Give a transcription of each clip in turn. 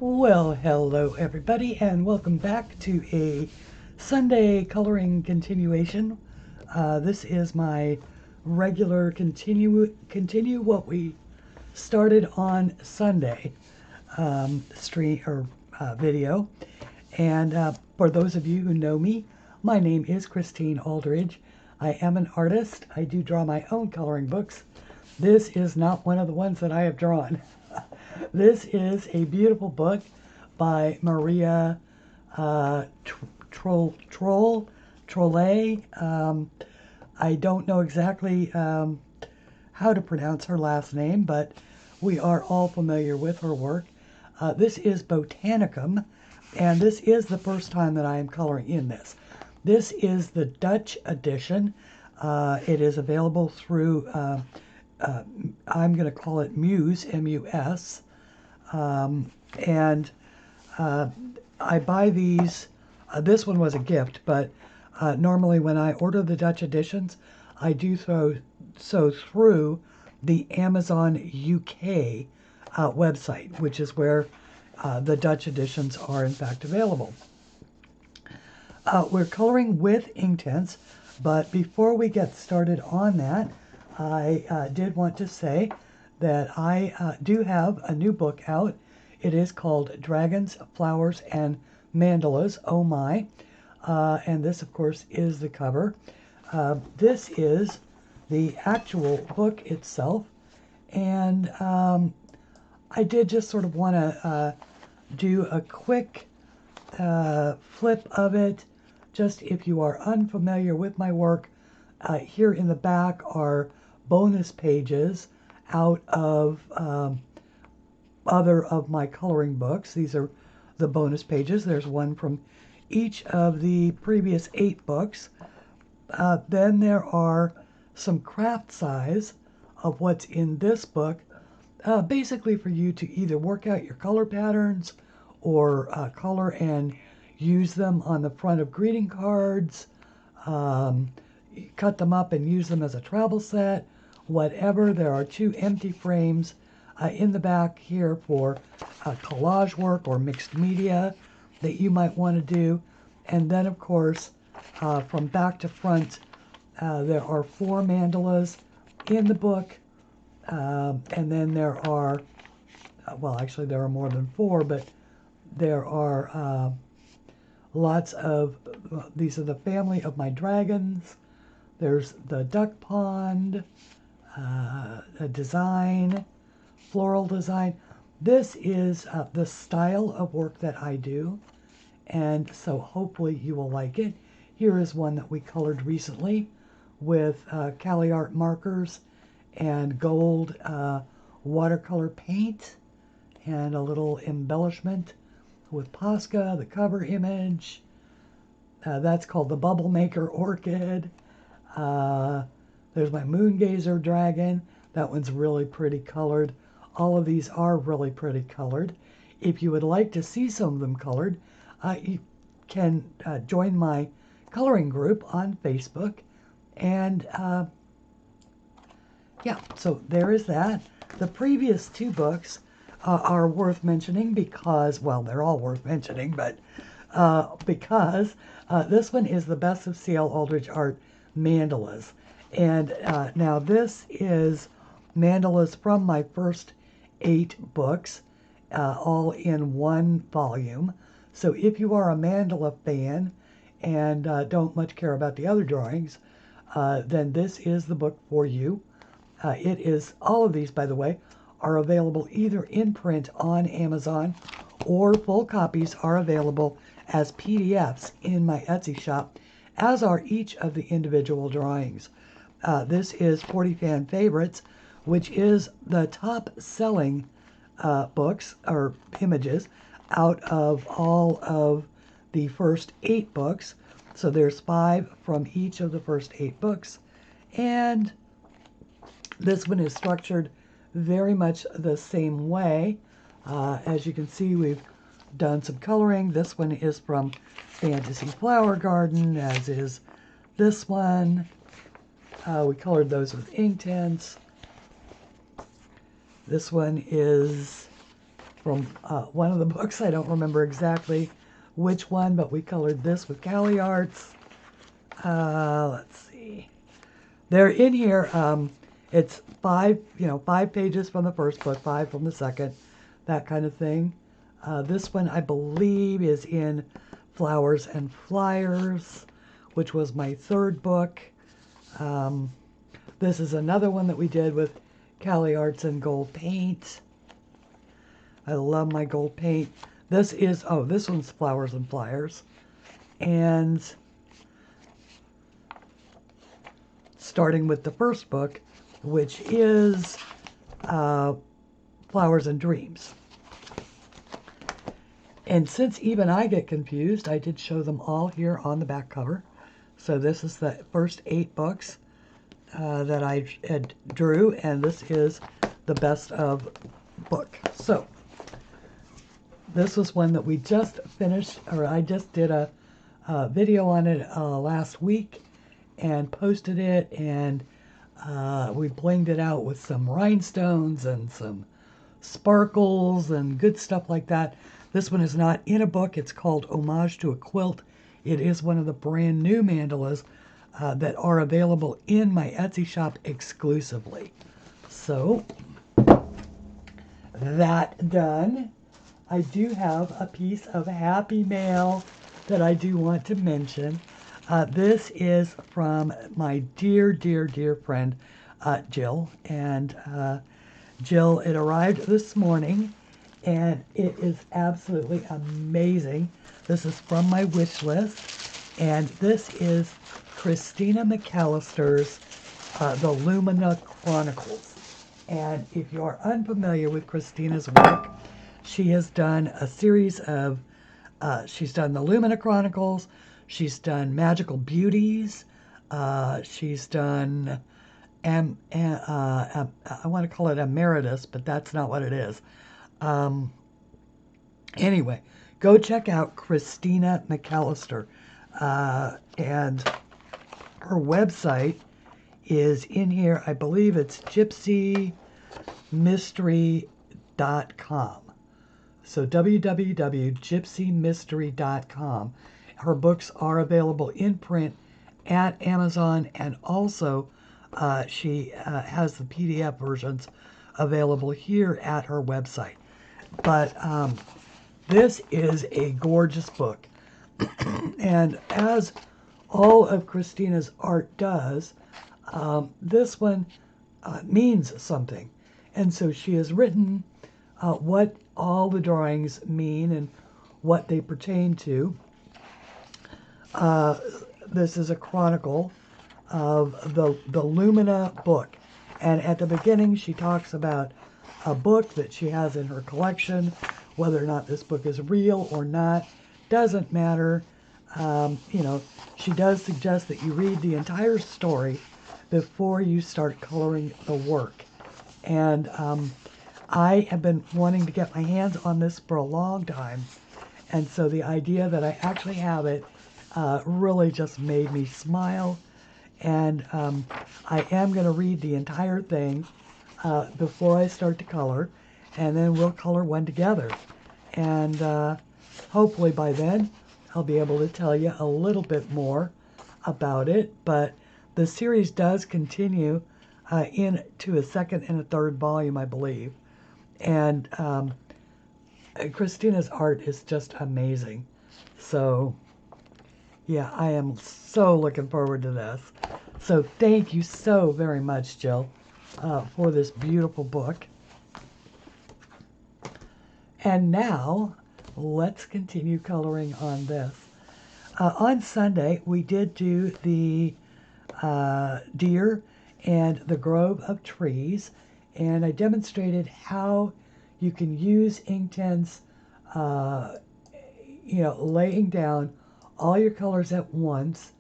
Well, hello everybody, and welcome back to a Sunday coloring continuation. This is my regular continue what we started on Sunday stream or video. And for those of you who know me, my name is Christine Aldridge. I am an artist. I do draw my own coloring books. This is not one of the ones that I have drawn. This is a beautiful book by Maria Trolle. I don't know exactly how to pronounce her last name, but we are all familiar with her work. This is BOTANICUM, and this is the first time that I am coloring in this. This is the Dutch edition. It is available through, I'm going to call it Muse, M-U-S. I buy these. This one was a gift, but normally when I order the Dutch editions, I do so through the Amazon UK website, which is where the Dutch editions are in fact available. We're coloring with Inktense, but before we get started on that, I did want to say that I do have a new book out. It is called Dragons, Flowers, and Mandalas, oh my. And this, of course, is the cover. This is the actual book itself. And I did just sort of want to do a quick flip of it. Just if you are unfamiliar with my work, here in the back are bonus pages out of other of my coloring books. These are the bonus pages. There's one from each of the previous 8 books. Then there are some craft size of what's in this book, basically for you to either work out your color patterns or color and use them on the front of greeting cards, cut them up and use them as a travel set, whatever. There are 2 empty frames in the back here for collage work or mixed media that you might want to do. And then, of course, from back to front, there are 4 mandalas in the book. And then there are, well, actually there are more than 4, but there are lots of, these are the family of my dragons. There's the duck pond, a design, floral design. This is the style of work that I do, and so hopefully you will like it. Here is one that we colored recently with Cali Art markers and gold watercolor paint and a little embellishment with Posca, the cover image. That's called the Bubble Maker Orchid. There's my Moon Gazer dragon. That one's really pretty colored. All of these are really pretty colored. If you would like to see some of them colored, you can join my coloring group on Facebook. And yeah, so there is that. The previous 2 books are worth mentioning because, well, they're all worth mentioning, but because this one is the Best of C.L. Aldridge Art Mandalas. And now this is mandalas from my first 8 books, all in one volume. So if you are a mandala fan and don't much care about the other drawings, then this is the book for you. It is, all of these, by the way, are available either in print on Amazon, or full copies are available as PDFs in my Etsy shop, as are each of the individual drawings. This is 40 Fan Favorites, which is the top selling books or images out of all of the first 8 books. So there's 5 from each of the first 8 books. And this one is structured very much the same way. As you can see, we've done some coloring. This one is from Fantasy Flower Garden, as is this one. We colored those with Inktense. This one is from one of the books. I don't remember exactly which one, but we colored this with Cali Arts. Let's see. They're in here. It's 5 pages from the first book, 5 from the second, that kind of thing. This one, I believe, is in Flowers and Flyers, which was my third book. This is another one that we did with Cali Arts and gold paint. I love my gold paint. This one's Flowers and Flyers. And starting with the first book, which is Flowers and Dreams. And since even I get confused, I did show them all here on the back cover. So this is the first 8 books that I drew, and this is the best of book. So this was one that we just finished, or I just did a video on it last week and posted it, and we blinged it out with some rhinestones and some sparkles and good stuff like that. This one is not in a book. It's called Homage to a Quilt. It is one of the brand new mandalas that are available in my Etsy shop exclusively. So, that done. I do have a piece of happy mail that I do want to mention. This is from my dear, dear, dear friend, Jill. And Jill, it arrived this morning, and it is absolutely amazing. This is from my wish list, and this is Christina McAllister's The Lumina Chronicles. And if you are unfamiliar with Christina's work, she has done a series of, she's done the Lumina Chronicles, she's done Magical Beauties, she's done, I want to call it Emeritus, but that's not what it is. Anyway, go check out Christina McAllister, and her website is in here. I believe it's gypsymystery.com. So www.gypsymystery.com. Her books are available in print at Amazon, and also she has the PDF versions available here at her website. But this is a gorgeous book. And as all of Christina's art does, this one means something. And so she has written what all the drawings mean and what they pertain to. This is a chronicle of the Lumina book. And at the beginning, she talks about a book that she has in her collection. Whether or not this book is real or not doesn't matter. She does suggest that you read the entire story before you start coloring the work. And I have been wanting to get my hands on this for a long time. And so the idea that I actually have it really just made me smile. And I am going to read the entire thing before I start to color. And then we'll color one together. And hopefully by then I'll be able to tell you a little bit more about it. But the series does continue into a second and a third volume, I believe. And Christina's art is just amazing. So, yeah, I am so looking forward to this. So thank you so very much, Jill, for this beautiful book. And now, let's continue coloring on this. On Sunday, we did do the deer and the grove of trees, and I demonstrated how you can use Inktense, laying down all your colors at once,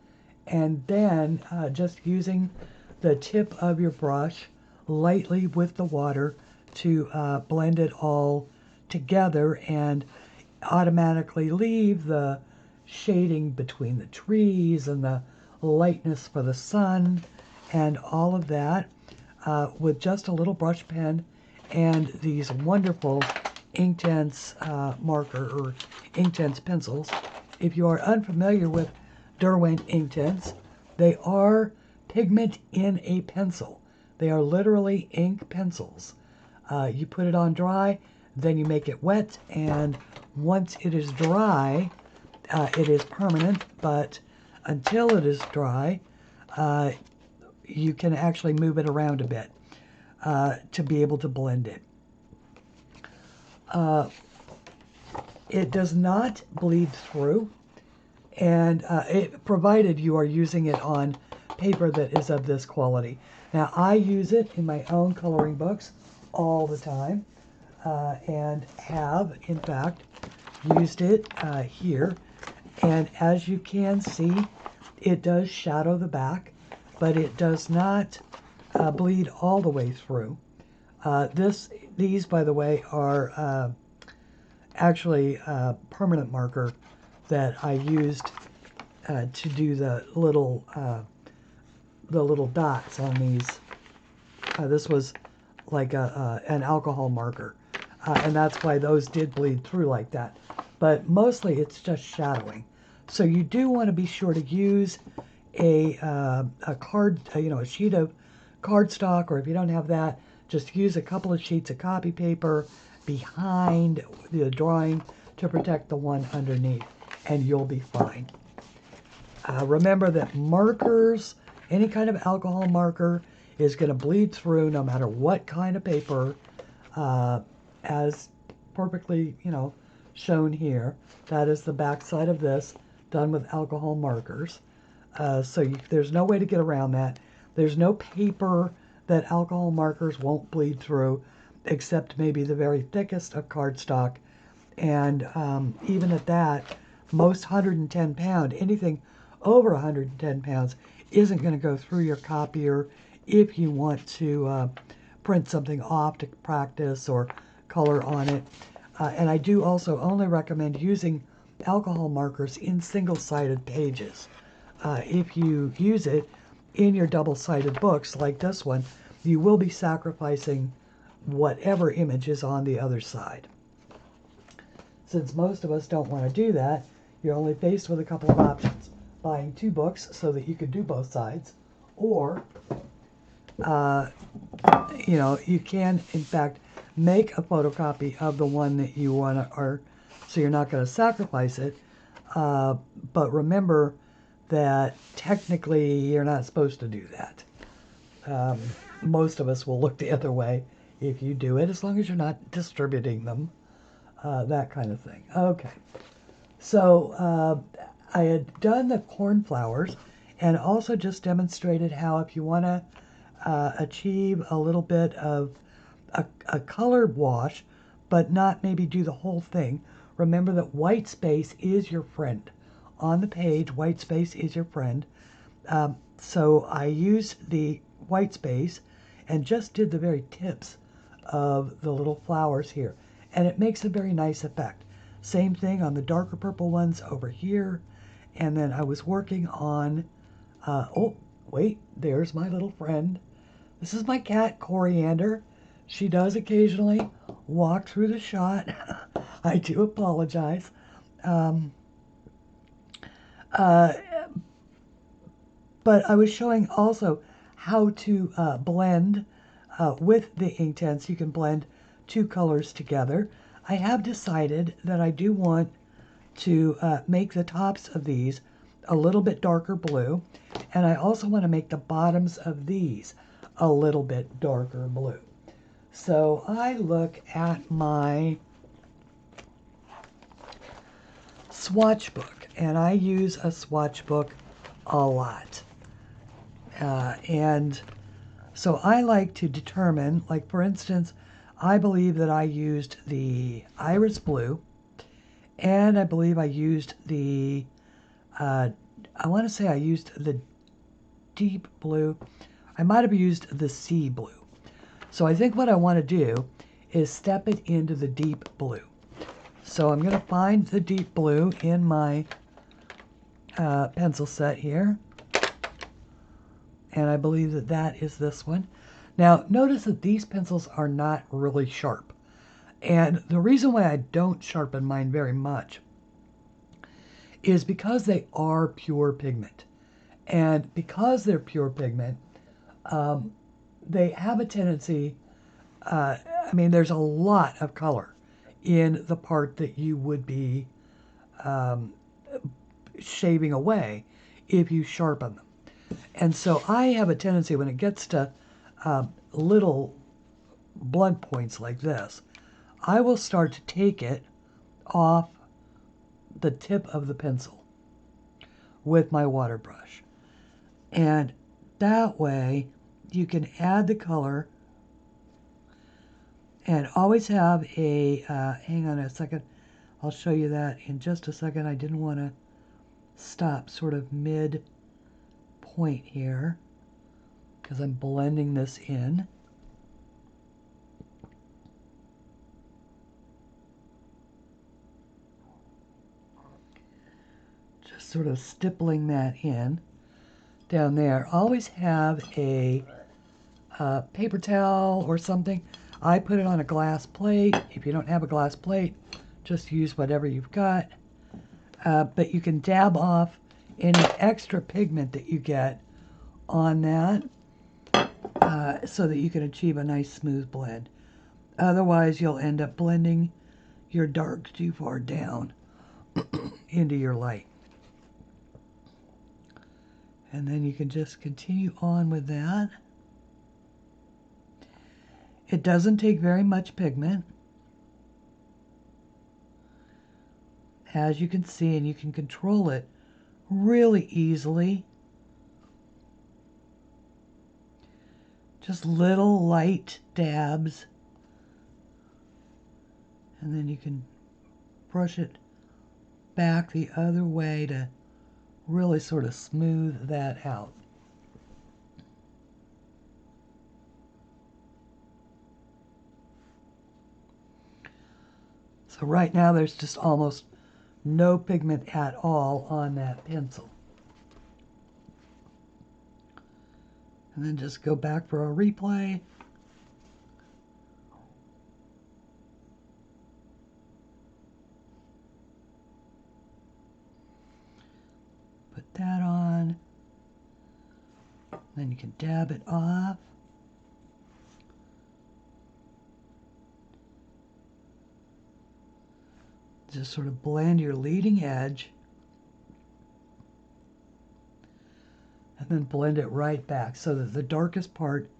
and then just using the tip of your brush lightly with the water to blend it all together and automatically leave the shading between the trees and the lightness for the sun and all of that with just a little brush pen and these wonderful Inktense marker or Inktense pencils. If you are unfamiliar with Derwent Inktense, they are pigment in a pencil. They are literally ink pencils. You put it on dry, then you make it wet, and once it is dry, it is permanent, but until it is dry, you can actually move it around a bit to be able to blend it. It does not bleed through, and provided you are using it on paper that is of this quality. Now, I use it in my own coloring books all the time, and have, in fact, used it here. And as you can see, it does shadow the back, but it does not bleed all the way through. These, by the way, are actually permanent marker that I used to do the little dots on these. This was like an alcohol marker, and that's why those did bleed through like that. But mostly it's just shadowing. So you do want to be sure to use a sheet of cardstock, or if you don't have that, just use a couple of sheets of copy paper behind the drawing to protect the one underneath, and you'll be fine. Remember that markers, any kind of alcohol marker, is going to bleed through no matter what kind of paper, as perfectly, shown here. That is the back side of this, done with alcohol markers. There's no way to get around that. There's no paper that alcohol markers won't bleed through, except maybe the very thickest of cardstock. And even at that, most 110 pound, anything over 110 pounds, isn't going to go through your copier if you want to print something off to practice or color on it. And I do also only recommend using alcohol markers in single-sided pages. If you use it in your double-sided books like this one, you will be sacrificing whatever image is on the other side. Since most of us don't want to do that, you're only faced with a couple of options. Buying 2 books so that you can do both sides, or you can, in fact, make a photocopy of the one that you want to, so you're not going to sacrifice it. But remember that technically you're not supposed to do that. Most of us will look the other way if you do it, as long as you're not distributing them, that kind of thing. Okay, so I had done the cornflowers and also just demonstrated how if you want to achieve a little bit of a color wash, but not maybe do the whole thing, remember that white space is your friend. On the page, white space is your friend. So I used the white space and just did the very tips of the little flowers here. And it makes a very nice effect. Same thing on the darker purple ones over here. And then I was working on, oh, wait, there's my little friend. This is my cat, Coriander. She does occasionally walk through the shot. I do apologize. But I was showing also how to blend with the Inktense. You can blend 2 colors together. I have decided that I do want to make the tops of these a little bit darker blue, and I also want to make the bottoms of these a little bit darker blue. So I look at my swatch book, and I use a swatch book a lot. And so I like to determine, like for instance, I believe that I used the iris blue, and I believe I used the, I want to say I used the deep blue. I might have used the sea blue. So I think what I want to do is step it into the deep blue. So I'm going to find the deep blue in my pencil set here. And I believe that that is this one. Now, notice that these pencils are not really sharp. And the reason why I don't sharpen mine very much is because they are pure pigment. And because they're pure pigment, they have a tendency, I mean, there's a lot of color in the part that you would be shaving away if you sharpen them. And so I have a tendency when it gets to little blunt points like this, I will start to take it off the tip of the pencil with my water brush. And that way you can add the color and always have a, hang on a second, I'll show you that in just a second. I didn't want to stop sort of mid point here because I'm blending this in. Just sort of stippling that in down there. Always have a paper towel or something. I put it on a glass plate. If you don't have a glass plate, just use whatever you've got. But you can dab off any extra pigment that you get on that so that you can achieve a nice smooth blend. Otherwise, you'll end up blending your dark too far down into your light. And then you can just continue on with that. It doesn't take very much pigment, as you can see, and you can control it really easily. Just little light dabs, and then you can brush it back the other way to really sort of smooth that out. So right now there's just almost no pigment at all on that pencil. And then just go back for a replay. Put that on. Then you can dab it off. Just sort of blend your leading edge. And then blend it right back so that the darkest part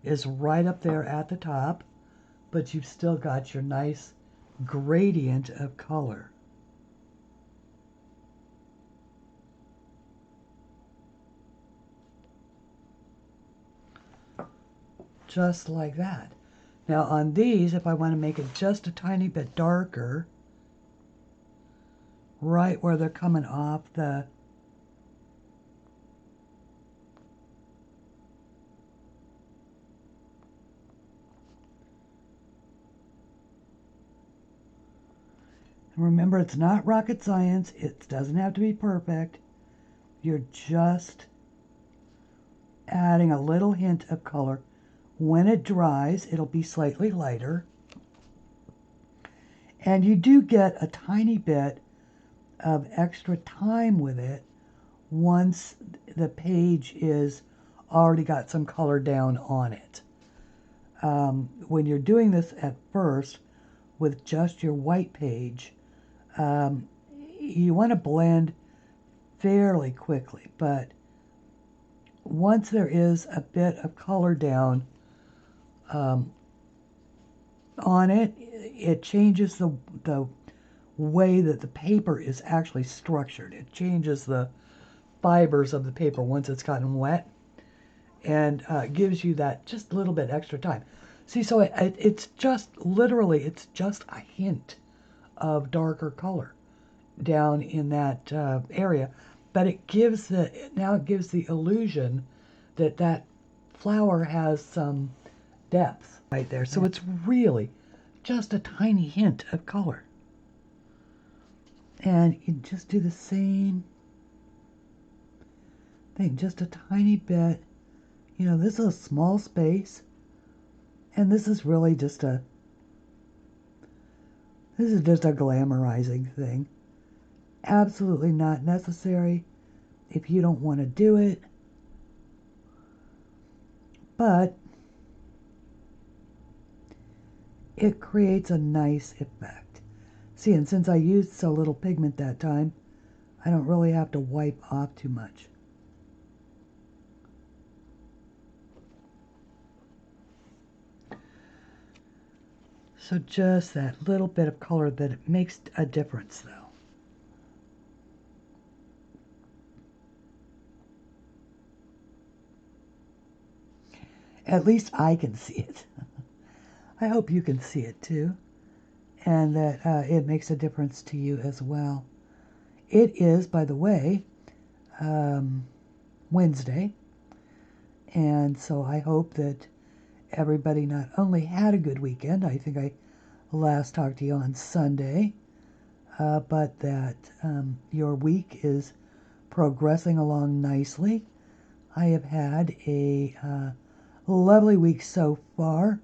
is right up there at the top, but you've still got your nice gradient of color. Just like that. Now on these, if I want to make it just a tiny bit darker, right where they're coming off the remember, it's not rocket science. It doesn't have to be perfect. You're just adding a little hint of color. When it dries, it'll be slightly lighter. And you do get a tiny bit of extra time with it once the page is already got some color down on it. When you're doing this at first with just your white page, you want to blend fairly quickly, but once there is a bit of color down on it, it changes the way that the paper is actually structured. It changes the fibers of the paper once it's gotten wet, and gives you that just little bit extra time. See, so it's just literally, it's just a hint of darker color down in that area, but it gives now it gives the illusion that that flower has some depth right there. So it's really just a tiny hint of color. And you just do the same thing, just a tiny bit. You know, this is a small space, and this is really just a This is just a glamorizing thing. Absolutely not necessary if you don't want to do it. But it creates a nice effect. See, and since I used so little pigment that time, I don't really have to wipe off too much. So just that little bit of color, that it makes a difference, though. At least I can see it. I hope you can see it too, and that it makes a difference to you as well. It is, by the way, Wednesday, and so I hope that everybody not only had a good weekend, I think I last talked to you on Sunday, but that your week is progressing along nicely. I have had a lovely week so far.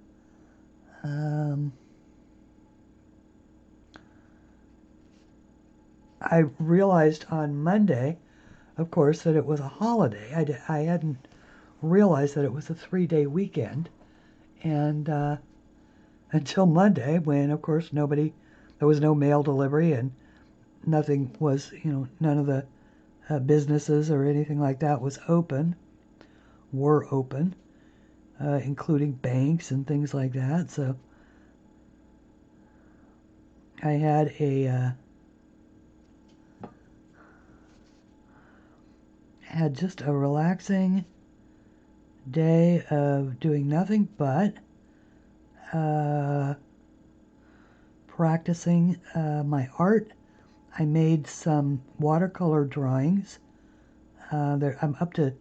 I realized on Monday, of course, that it was a holiday. I hadn't realized that it was a 3-day weekend, and until Monday, when, of course, there was no mail delivery, and nothing was, none of the businesses or anything like that were open, including banks and things like that. So I had just a relaxing day of doing nothing but practicing my art. I made some watercolor drawings. I'm up to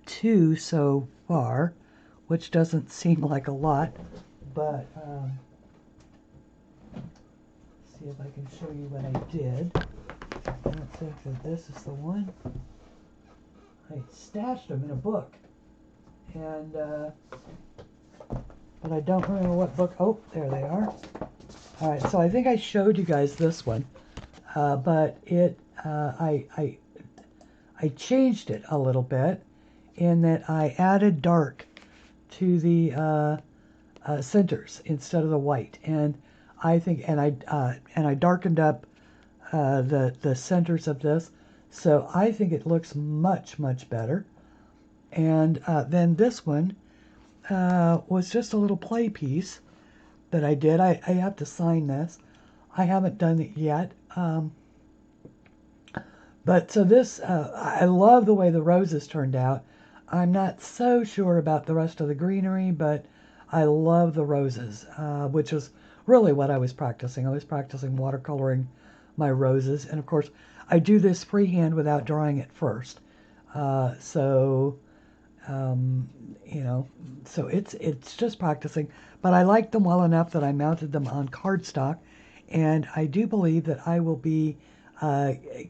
2 so far, which doesn't seem like a lot, but see if I can show you what I did. I don't think that this is the one. I stashed them in a book, and but I don't remember what book. Oh, there they are. All right, so I think I showed you guys this one, but I changed it a little bit in that I added dark to the centers instead of the white, and I think, and I darkened up the centers of this, so I think it looks much better. And then this one was just a little play piece that I did. I have to sign this. I haven't done it yet. But so this, I love the way the roses turned out. I'm not so sure about the rest of the greenery, but I love the roses, which is really what I was practicing. I was practicing watercoloring my roses. And of course, I do this freehand without drawing it first. So it's just practicing. But I liked them well enough that I mounted them on cardstock. And I do believe that I will be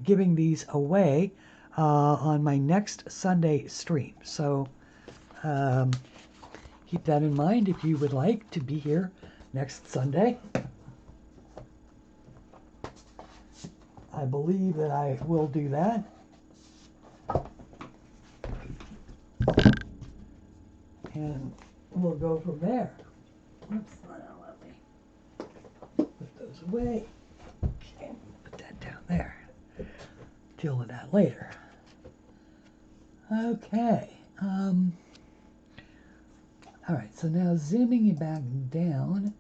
giving these away on my next Sunday stream. So keep that in mind if you would like to be here next Sunday. I believe that I will do that. And we'll go from there. Oops, let me put those away. Okay, put that down there. Deal with that later. Okay. All right, so now zooming you back down.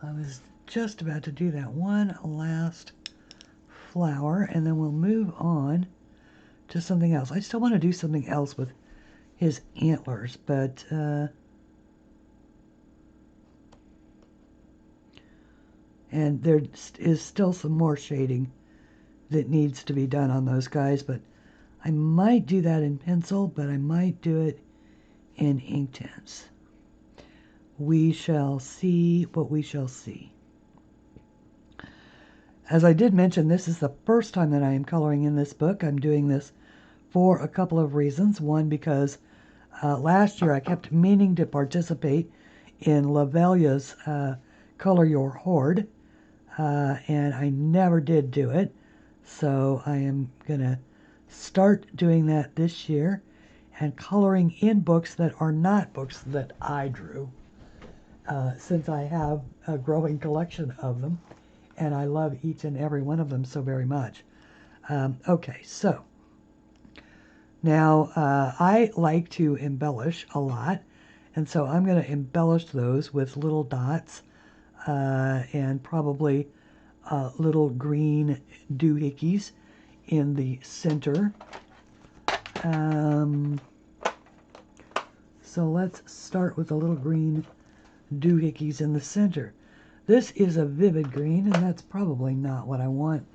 I was just about to do that one last flower, and then we'll move on to something else. I still want to do something else with his antlers, but and there is still some more shading that needs to be done on those guys, but I might do that in pencil, but I might do it in Inktense. We shall see what we shall see. As I did mention, this is the first time that I am coloring in this book. I'm doing this for a couple of reasons. One, because last year I kept meaning to participate in Lavelia's Color Your Horde, and I never did do it, so I am going to start doing that this year and coloring in books that are not books that I drew, since I have a growing collection of them, and I love each and every one of them so very much. Okay, so now I like to embellish a lot, and so I'm going to embellish those with little dots and probably little green doohickeys in the center. So let's start with the little green doohickeys in the center. This is a vivid green, and that's probably not what I want.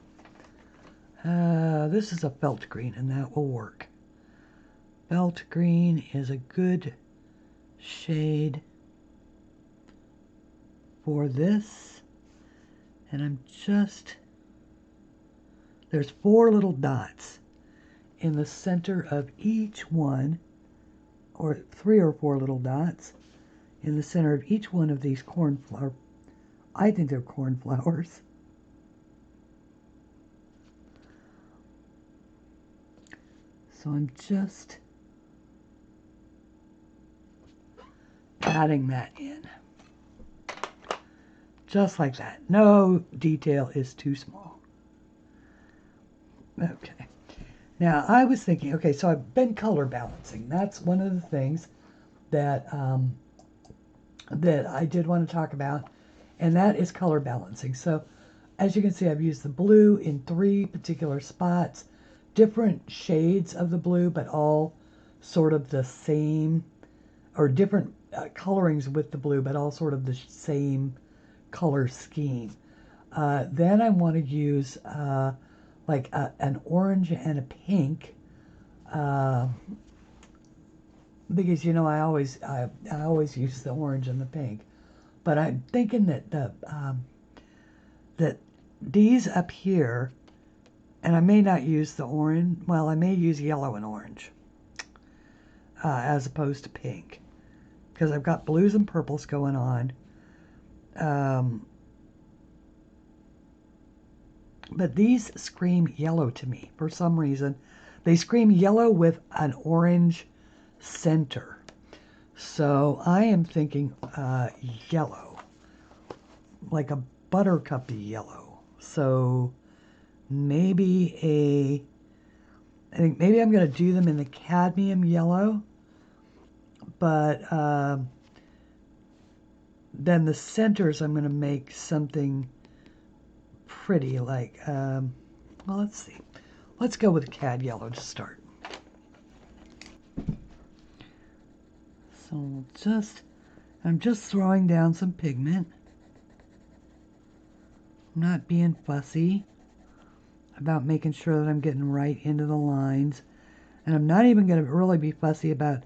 This is a felt green, and that will work. Felt green is a good shade for this, and I'm just, there's 4 little dots in the center of each one, or 3 or 4 little dots in the center of each one of these cornflower, I think they're cornflowers. So I'm just adding that in. Just like that. No detail is too small. Okay. Now, I was thinking, okay, so I've been color balancing. That's one of the things that that I did want to talk about, and that is color balancing. So, as you can see, I've used the blue in 3 particular spots, different shades of the blue, but all sort of the same, or different colorings with the blue, but all sort of the same color scheme. Then I want to use like an orange and a pink, because you know I always use the orange and the pink, but I'm thinking that that these up here, and I may not use the orange. Well, I may use yellow and orange as opposed to pink, because I've got blues and purples going on. But these scream yellow to me for some reason. They scream yellow with an orange center. So I am thinking yellow, like a buttercup yellow. So maybe I think maybe I'm going to do them in the cadmium yellow, but then the centers I'm going to make something pretty, like, well, let's see. Let's go with cad yellow to start. So I'm just throwing down some pigment. I'm not being fussy about making sure that I'm getting right into the lines. And I'm not even going to really be fussy about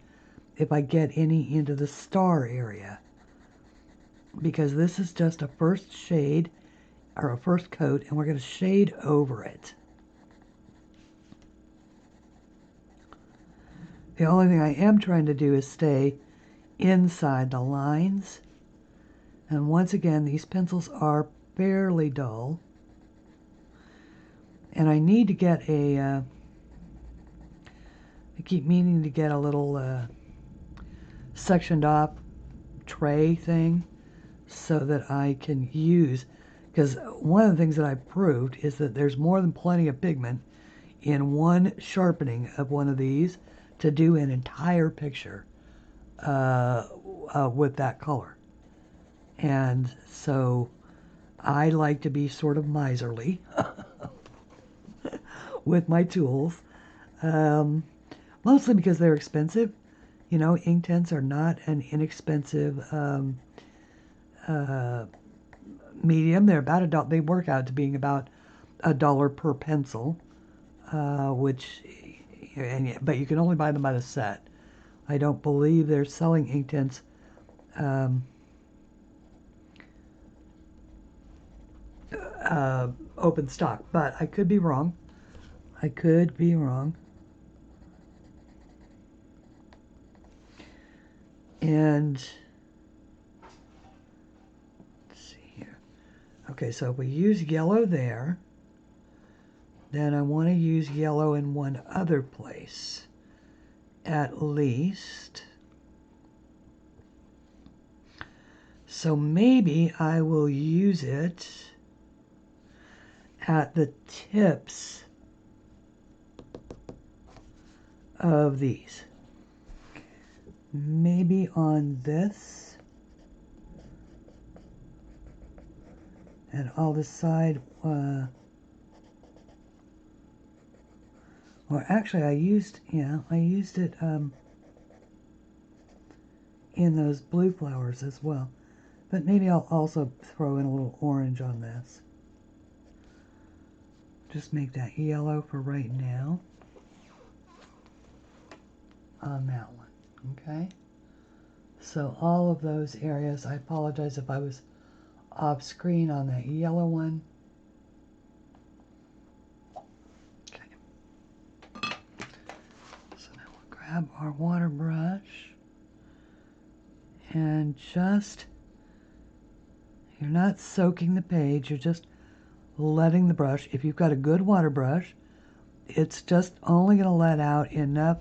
if I get any into the star area, because this is just a first shade, or a first coat, and we're going to shade over it. The only thing I am trying to do is stay inside the lines. And once again, these pencils are fairly dull. And I need to get I keep meaning to get a little sectioned off tray thing so that I can use, because one of the things that I've proved is that there's more than plenty of pigment in one sharpening of one of these to do an entire picture with that color. And so I like to be sort of miserly with my tools, mostly because they're expensive. You know, Inktense are not an inexpensive medium. They're about $1. They work out to being about $1 per pencil, but you can only buy them by the set. I don't believe they're selling Inktense open stock, but I could be wrong. I could be wrong. And Okay, so if we use yellow there, then I want to use yellow in one other place, at least. So maybe I will use it at the tips of these. Maybe on this. And I'll decide, or actually I used it in those blue flowers as well. But maybe I'll also throw in a little orange on this. Just make that yellow for right now. On that one, okay? So all of those areas, I apologize if I was off screen on that yellow one. Okay. So now we'll grab our water brush and just, you're not soaking the page, you're just letting the brush, if you've got a good water brush, it's just only going to let out enough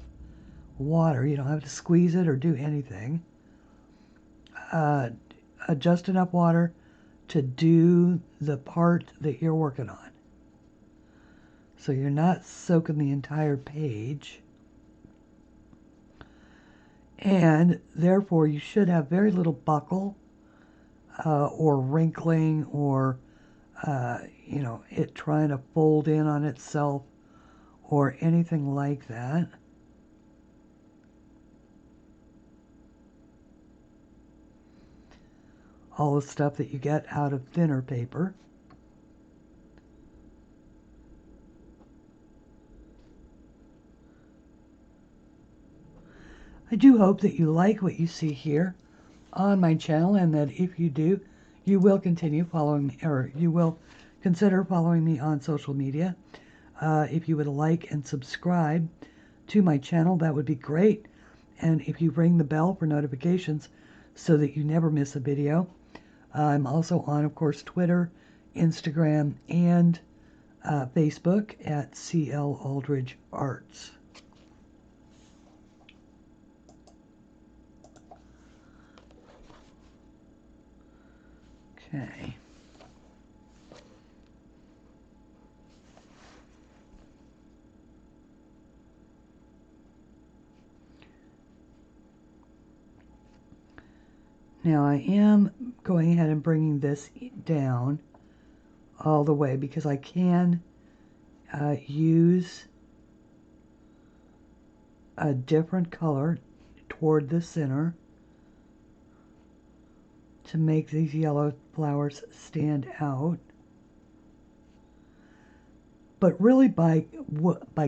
water. You don't have to squeeze it or do anything. Just enough water to do the part that you're working on. So you're not soaking the entire page. And therefore you should have very little buckle or wrinkling or it trying to fold in on itself or anything like that. All the stuff that you get out of thinner paper. I do hope that you like what you see here on my channel, and that if you do, you will continue following me, or you will consider following me on social media. If you would like and subscribe to my channel, that would be great. And if you ring the bell for notifications so that you never miss a video. I'm also on, of course, Twitter, Instagram, and Facebook at CL Aldridge Arts. Okay. Now I am going ahead and bringing this down all the way because I can use a different color toward the center to make these yellow flowers stand out. But really by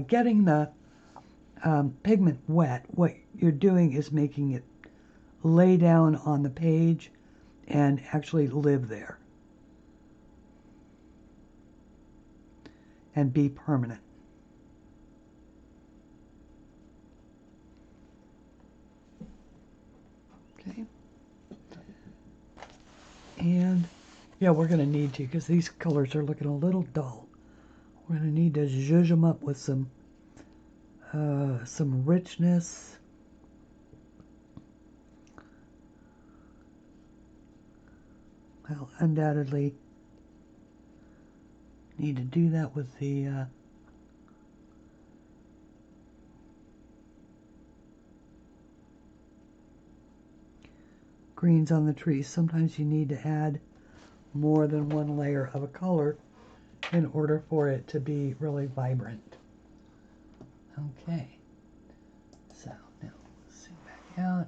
getting the pigment wet, what you're doing is making it lay down on the page and actually live there and be permanent. Okay. And yeah, we're going to need to, because these colors are looking a little dull. We're going to need to zhuzh them up with some richness. I'll undoubtedly need to do that with the greens on the trees. Sometimes you need to add more than one layer of a color in order for it to be really vibrant. Okay, so now let's zoom back out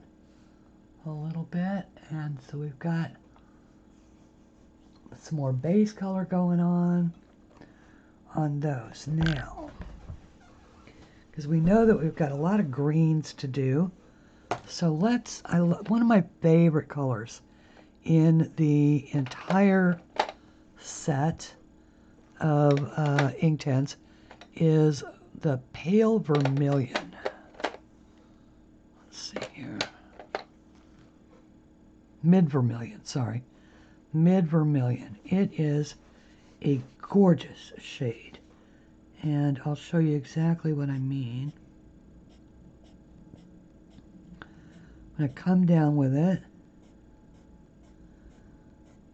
a little bit, and so we've got some more base color going on those now, because we know that we've got a lot of greens to do. So let's, one of my favorite colors in the entire set of Inktense is the pale vermilion. Let's see here. Mid vermilion, sorry. Mid vermilion. It is a gorgeous shade. And I'll show you exactly what I mean. I'm going to come down with it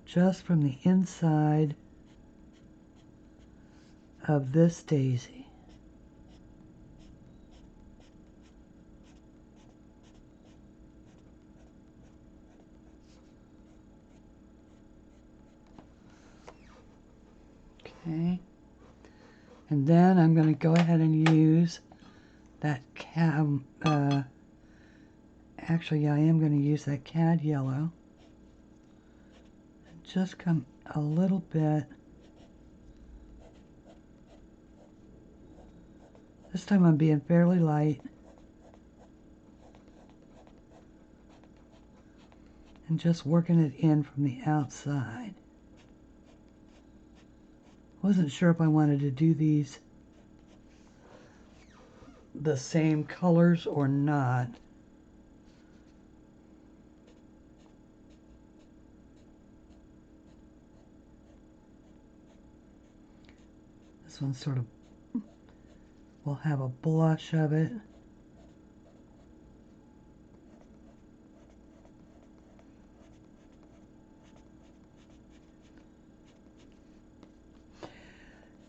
just from the inside of this daisy. Okay. And then I'm going to go ahead and use that actually, yeah, I am going to use that cad yellow. And just come a little bit. This time I'm being fairly light. And just working it in from the outside. Wasn't sure if I wanted to do these the same colors or not. This one sort of will have a blush of it.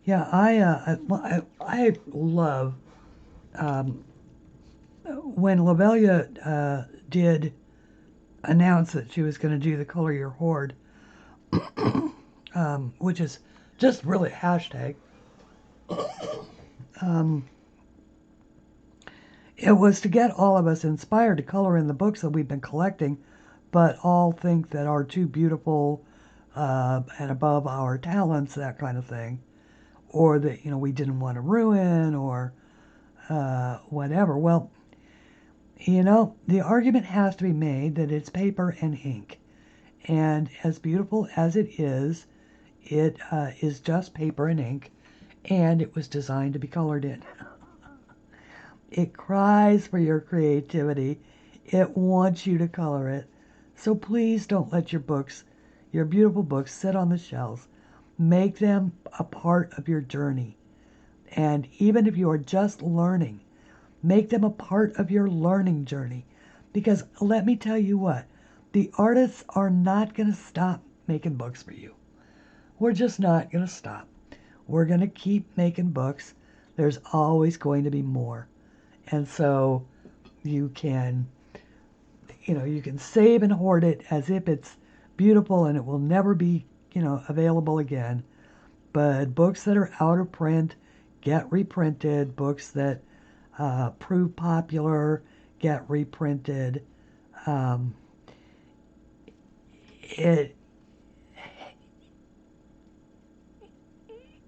Yeah, I love when Lovelia did announce that she was going to do the Color Your Hoard, which is just really a hashtag. It was to get all of us inspired to color in the books that we've been collecting, but all think that are too beautiful and above our talents, that kind of thing, or that we didn't want to ruin or whatever. Well, the argument has to be made that it's paper and ink, and as beautiful as it is just paper and ink, and it was designed to be colored in. It cries for your creativity. It wants you to color it. So please don't let your books, your beautiful books, sit on the shelves. Make them a part of your journey. And even if you are just learning, make them a part of your learning journey. Because let me tell you what, the artists are not going to stop making books for you. We're just not going to stop. We're going to keep making books. There's always going to be more. And so you can save and hoard it as if it's beautiful and it will never be, available again. But books that are out of print get reprinted. Books that prove popular get reprinted.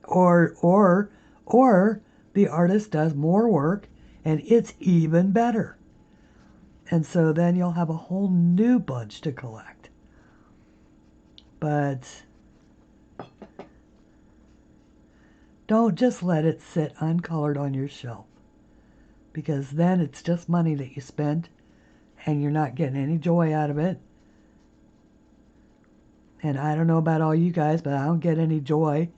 Or the artist does more work and it's even better. And so then you'll have a whole new bunch to collect. But don't just let it sit uncolored on your shelf, because then it's just money that you spent and you're not getting any joy out of it. And I don't know about all you guys, but I don't get any joy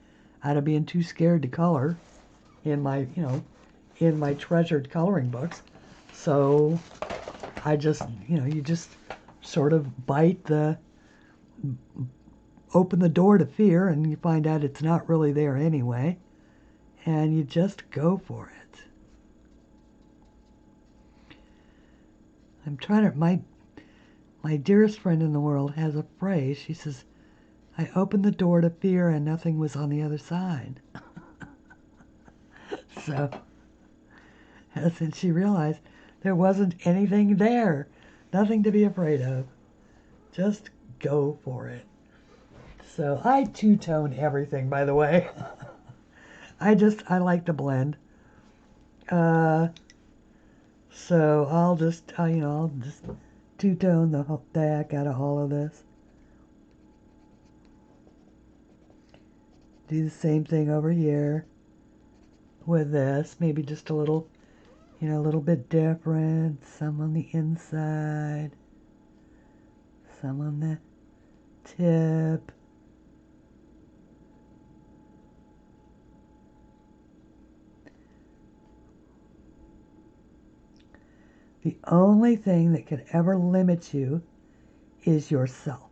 out of being too scared to color in my, in my treasured coloring books. So I just, you just sort of open the door to fear, and you find out it's not really there anyway, and you just go for it. I'm trying to, my dearest friend in the world has a phrase. She says, I opened the door to fear and nothing was on the other side. So, since she realized there wasn't anything there, nothing to be afraid of, just go for it. So I two-tone everything, by the way. I like to blend. So I'll just two-tone the heck out of all of this. Do the same thing over here with this. Maybe just a little, a little bit different. Some on the inside. Some on the tip. The only thing that could ever limit you is yourself.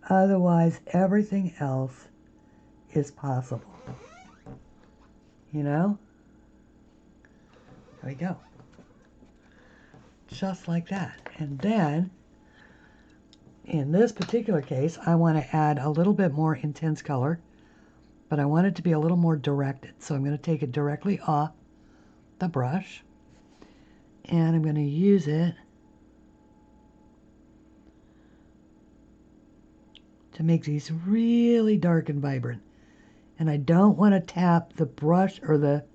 Otherwise, everything else is possible. You know? There we go. Just like that. And then, in this particular case, I want to add a little bit more intense color, but I want it to be a little more directed. So I'm going to take it directly off the brush, and I'm going to use it to make these really dark and vibrant. And I don't want to tap the brush or the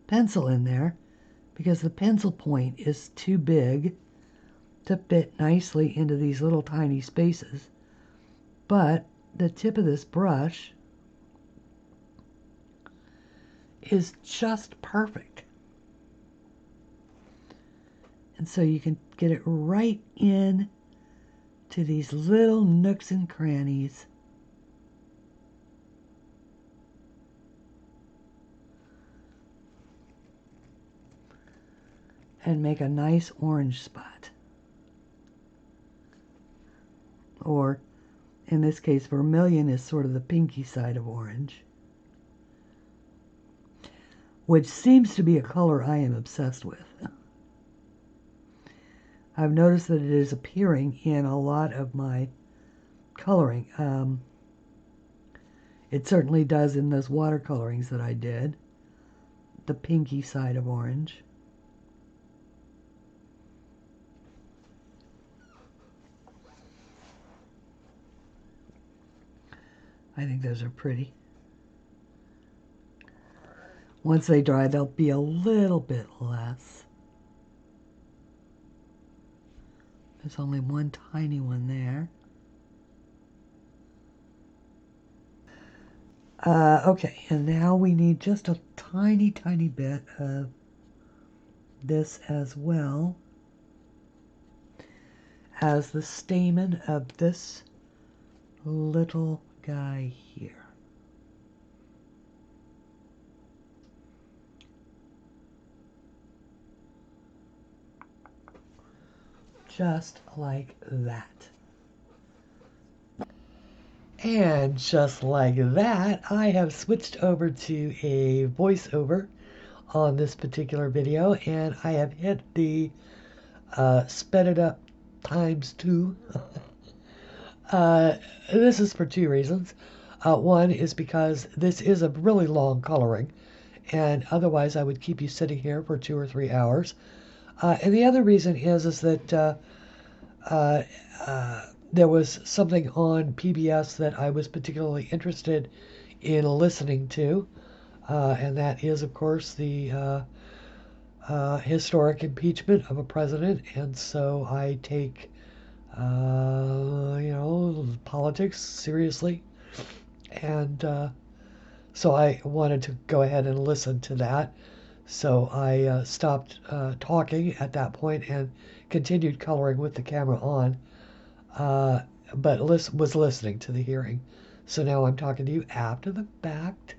pencil in there because the pencil point is too big to fit nicely into these little tiny spaces. But the tip of this brush is just perfect. And so you can get it right in to these little nooks and crannies. And make a nice orange spot. Or, in this case, vermilion is sort of the pinky side of orange, which seems to be a color I am obsessed with. I've noticed that it is appearing in a lot of my coloring. It certainly does in those watercolorings that I did, the pinky side of orange. I think those are pretty. Once they dry, they'll be a little bit less. There's only one tiny one there. Okay, and now we need just a tiny, tiny bit of this as well as the stamen of this little guy here. Just like that. And just like that, I have switched over to a voiceover on this particular video, and I have hit the sped it up ×2. This is for two reasons. One is because this is a really long coloring, and otherwise I would keep you sitting here for 2 or 3 hours. And the other reason is that there was something on PBS that I was particularly interested in listening to, and that is, of course, the historic impeachment of a president. And so I take, politics seriously, and so I wanted to go ahead and listen to that. So I stopped talking at that point and continued coloring with the camera on, but was listening to the hearing. So now I'm talking to you after the fact,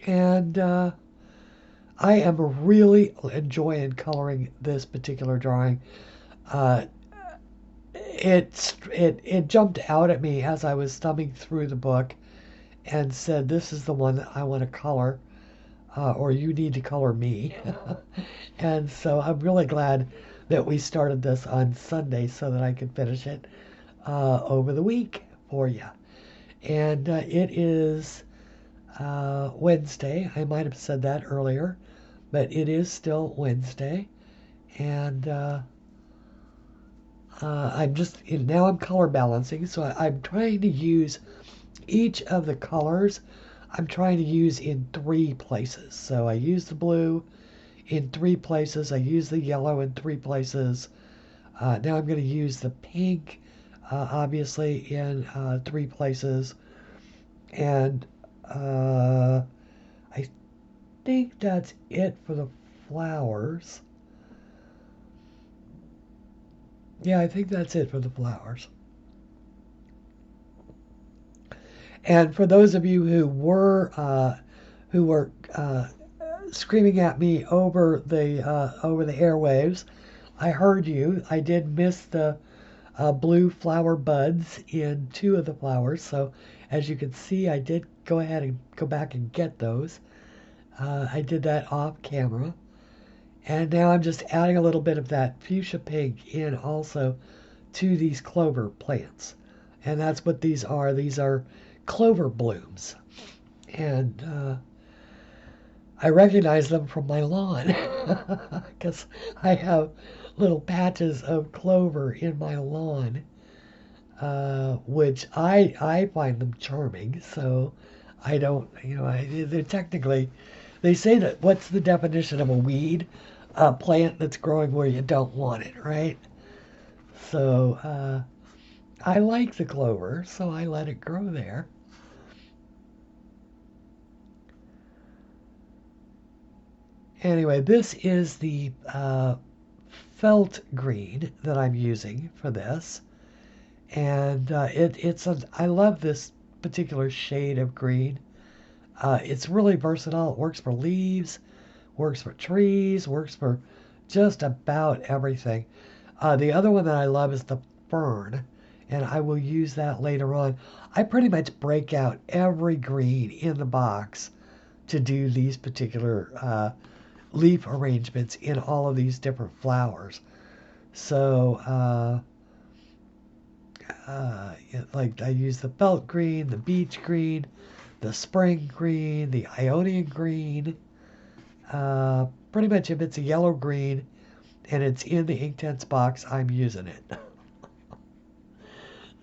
and I am really enjoying coloring this particular drawing. It jumped out at me as I was thumbing through the book and said, this is the one that I want to color, or you need to color me. And so I'm really glad that we started this on Sunday so that I could finish it over the week for you. And it is Wednesday. I might have said that earlier, but it is still Wednesday. And now I'm color balancing, so I'm trying to use each of the colors. I'm trying to use in 3 places. So I use the blue in 3 places. I use the yellow in 3 places. Now I'm going to use the pink, obviously, in 3 places. And I think that's it for the flowers. Yeah, I think that's it for the flowers. And for those of you who were screaming at me over the airwaves. I heard you. I did miss the blue flower buds in 2 of the flowers, so as you can see, I did go ahead and go back and get those. I did that off camera. And now I'm just adding a little bit of that fuchsia pink in also to these clover plants. And that's what these are. These are clover blooms. And I recognize them from my lawn because I have little patches of clover in my lawn, which I find them charming. So I don't, they're technically, they say that what's the definition of a weed? A plant that's growing where you don't want it, right? So I like the clover, so I let it grow there. Anyway, this is the felt green that I'm using for this. And I love this particular shade of green. It's really versatile. It works for leaves, works for trees, works for just about everything. The other one that I love is the fern, and I will use that later on. I pretty much break out every green in the box to do these particular leaf arrangements in all of these different flowers. So, like I use the felt green, the beach green, the spring green, the Ionian green. Pretty much if it's a yellow green and it's in the Inktense box, I'm using it.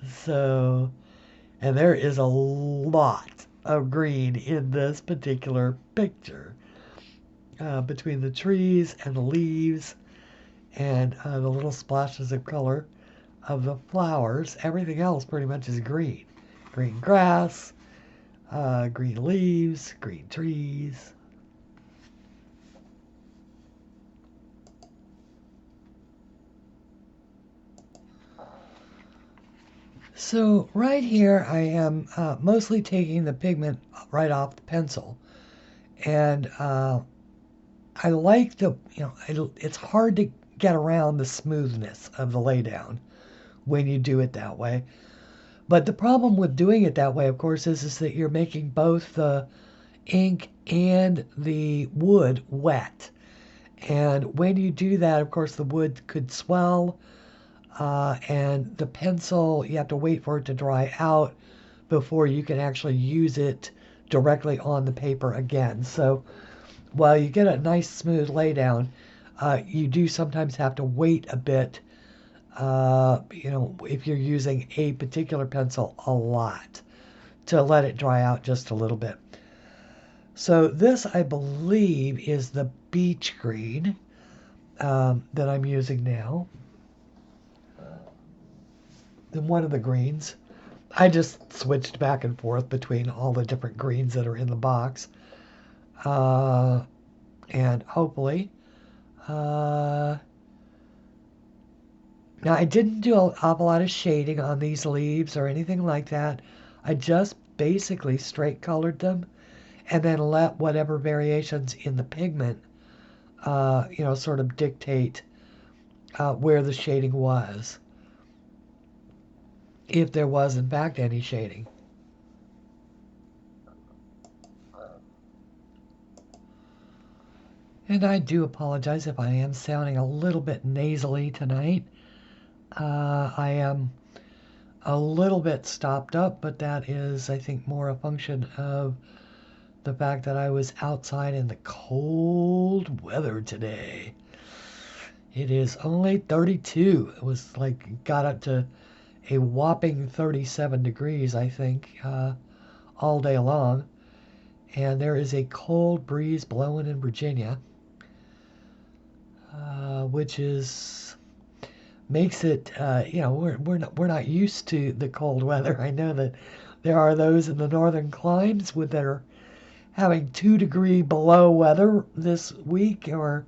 So, and there is a lot of green in this particular picture. Between the trees and the leaves and the little splashes of color of the flowers, everything else pretty much is green. Green grass, green leaves, green trees. So right here I am mostly taking the pigment right off the pencil. And I like it's hard to get around the smoothness of the laydown when you do it that way. But the problem with doing it that way, of course, is that you're making both the ink and the wood wet. And when you do that, of course, the wood could swell, and the pencil, you have to wait for it to dry out before you can actually use it directly on the paper again. So while you get a nice smooth laydown, you do sometimes have to wait a bit, if you're using a particular pencil a lot, to let it dry out just a little bit. So this, I believe, is the beach green that I'm using now. And one of the greens. I just switched back and forth between all the different greens that are in the box. And hopefully, now I didn't do an awful lot of shading on these leaves or anything like that. I just basically straight colored them and then let whatever variations in the pigment, sort of dictate where the shading was, if there was in fact any shading. And I do apologize if I am sounding a little bit nasally tonight. I am a little bit stopped up, but that is, I think, more a function of the fact that I was outside in the cold weather today. It is only 32. It was like, got up to a whopping 37 degrees, I think, all day long. And there is a cold breeze blowing in Virginia, which makes it, we're not used to the cold weather. I know that there are those in the northern climes that are having 2 degree below weather this week, or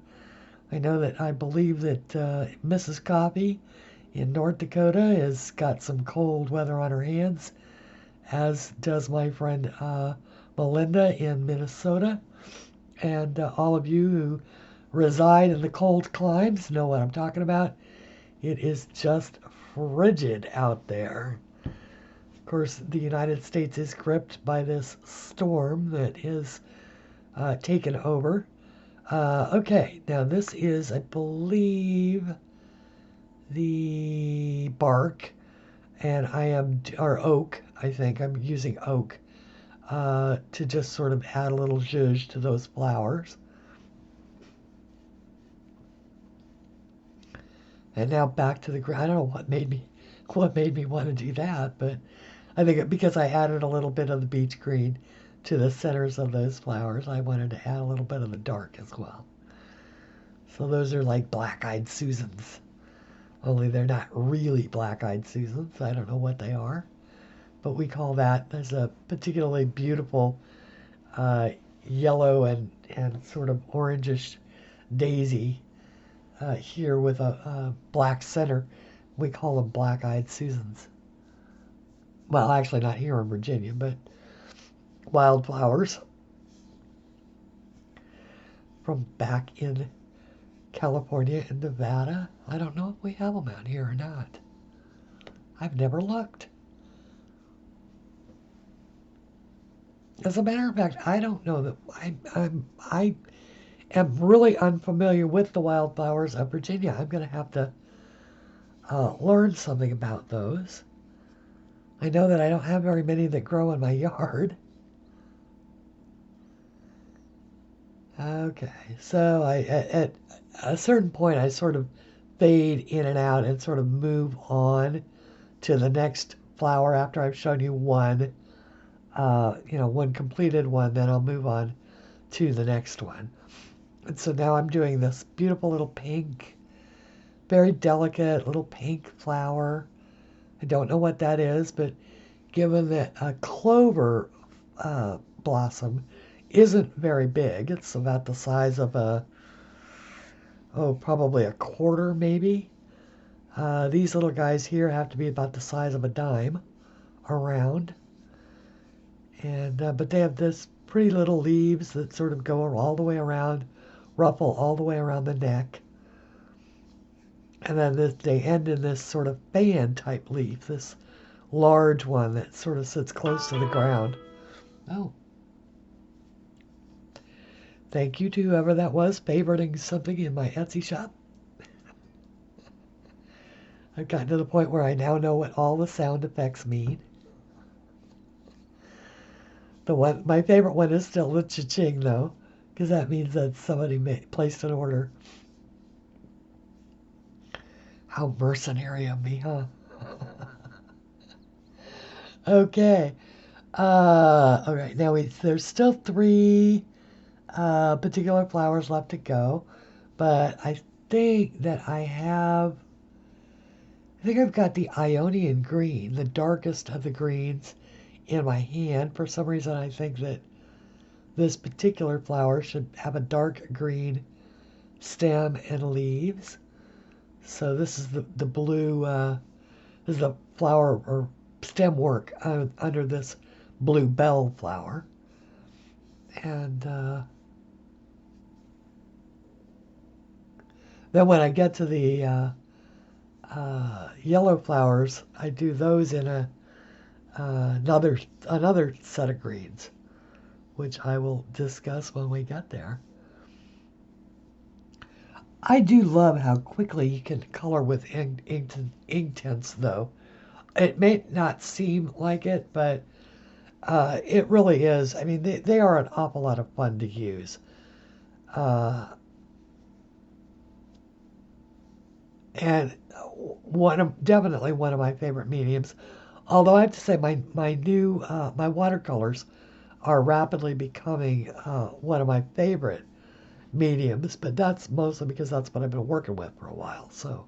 I know that I believe that Mrs. Coffee in North Dakota has got some cold weather on her hands, as does my friend Melinda in Minnesota. And all of you who reside in the cold climes know what I'm talking about. It is just frigid out there. Of course, the United States is gripped by this storm that is taken over. Okay, now this is, I believe, the bark, and or oak, I think. I'm using oak to just sort of add a little zhuzh to those flowers. And now back to the ground. I don't know what made me want to do that, but I think because I added a little bit of the beach green to the centers of those flowers, I wanted to add a little bit of the dark as well. So those are like black-eyed Susans. Only they're not really black-eyed Susans. I don't know what they are. But we call that, there's a particularly beautiful yellow and sort of orangish daisy here with a black center. We call them black-eyed Susans. Well, actually not here in Virginia, but wildflowers from back in California and Nevada. I don't know if we have them out here or not. I've never looked. As a matter of fact, I don't know that I am really unfamiliar with the wildflowers of Virginia. I'm going to have to learn something about those. I know that I don't have very many that grow in my yard. Okay, so at a certain point, I sort of fade in and out and sort of move on to the next flower after I've shown you one. One completed one, then I'll move on to the next one. And so now I'm doing this beautiful little pink, very delicate little pink flower. I don't know what that is, but given that a clover blossom isn't very big, it's about the size of probably a quarter maybe. These little guys here have to be about the size of a dime around. And but they have this pretty little leaves that sort of go all the way around, ruffle all the way around the neck. And then they end in this sort of fan type leaf, this large one that sort of sits close to the ground. Oh. Thank you to whoever that was favoriting something in my Etsy shop. I've gotten to the point where I now know what all the sound effects mean. My favorite one is still the cha-ching, though, because that means that somebody placed an order. How mercenary of me, huh? Okay. All right, now there's still 3 particular flowers left to go, but I think that I think I've got the Ionian green, the darkest of the greens, in my hand. For some reason, I think that this particular flower should have a dark green stem and leaves. So this is the blue, this is the flower or stem work under this blue bell flower. And then when I get to the yellow flowers, I do those in another set of greens, which I will discuss when we get there. I do love how quickly you can color with Inktense, though. It may not seem like it, but it really is. I mean, they are an awful lot of fun to use. And definitely one of my favorite mediums. Although I have to say my new my watercolors are rapidly becoming one of my favorite mediums, but that's mostly because that's what I've been working with for a while. So,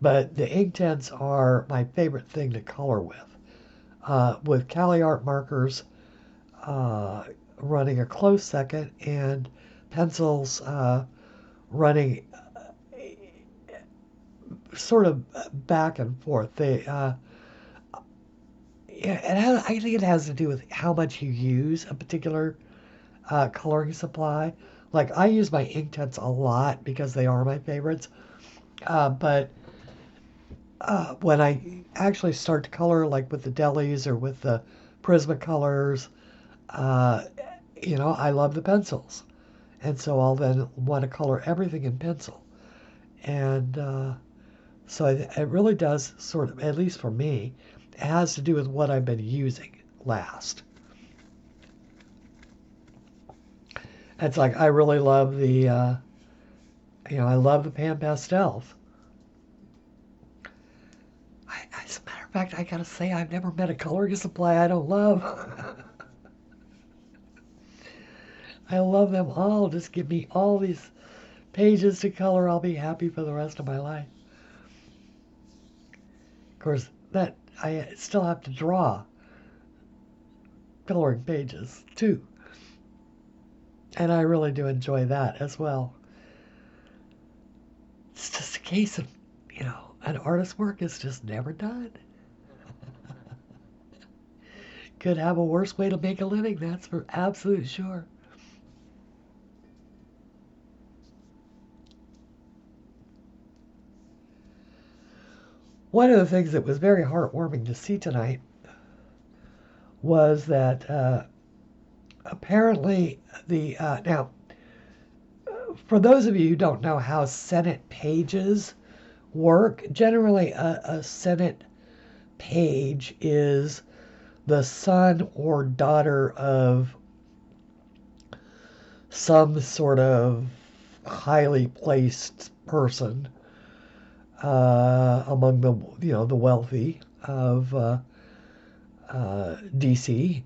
but the Inktense are my favorite thing to color with Cali Art markers running a close second, and pencils running sort of back and forth. I think it has to do with how much you use a particular coloring supply. Like, I use my Inktense a lot because they are my favorites. But when I actually start to color, like with the delis or with the Prismacolors, uh, I love the pencils. And so I'll then want to color everything in pencil. And so it really does sort of, at least for me, it has to do with what I've been using last. It's like I really love I love the Pan Pastels. As a matter of fact, I gotta say, I've never met a coloring supply I don't love. I love them all. Just give me all these pages to color. I'll be happy for the rest of my life. Of course, that I still have to draw coloring pages too. And I really do enjoy that as well. It's just a case of, an artist's work is just never done. Could have a worse way to make a living, that's for absolute sure. One of the things that was very heartwarming to see tonight was that apparently now, for those of you who don't know how Senate pages work, generally a Senate page is the son or daughter of some sort of highly placed person among the wealthy of DC,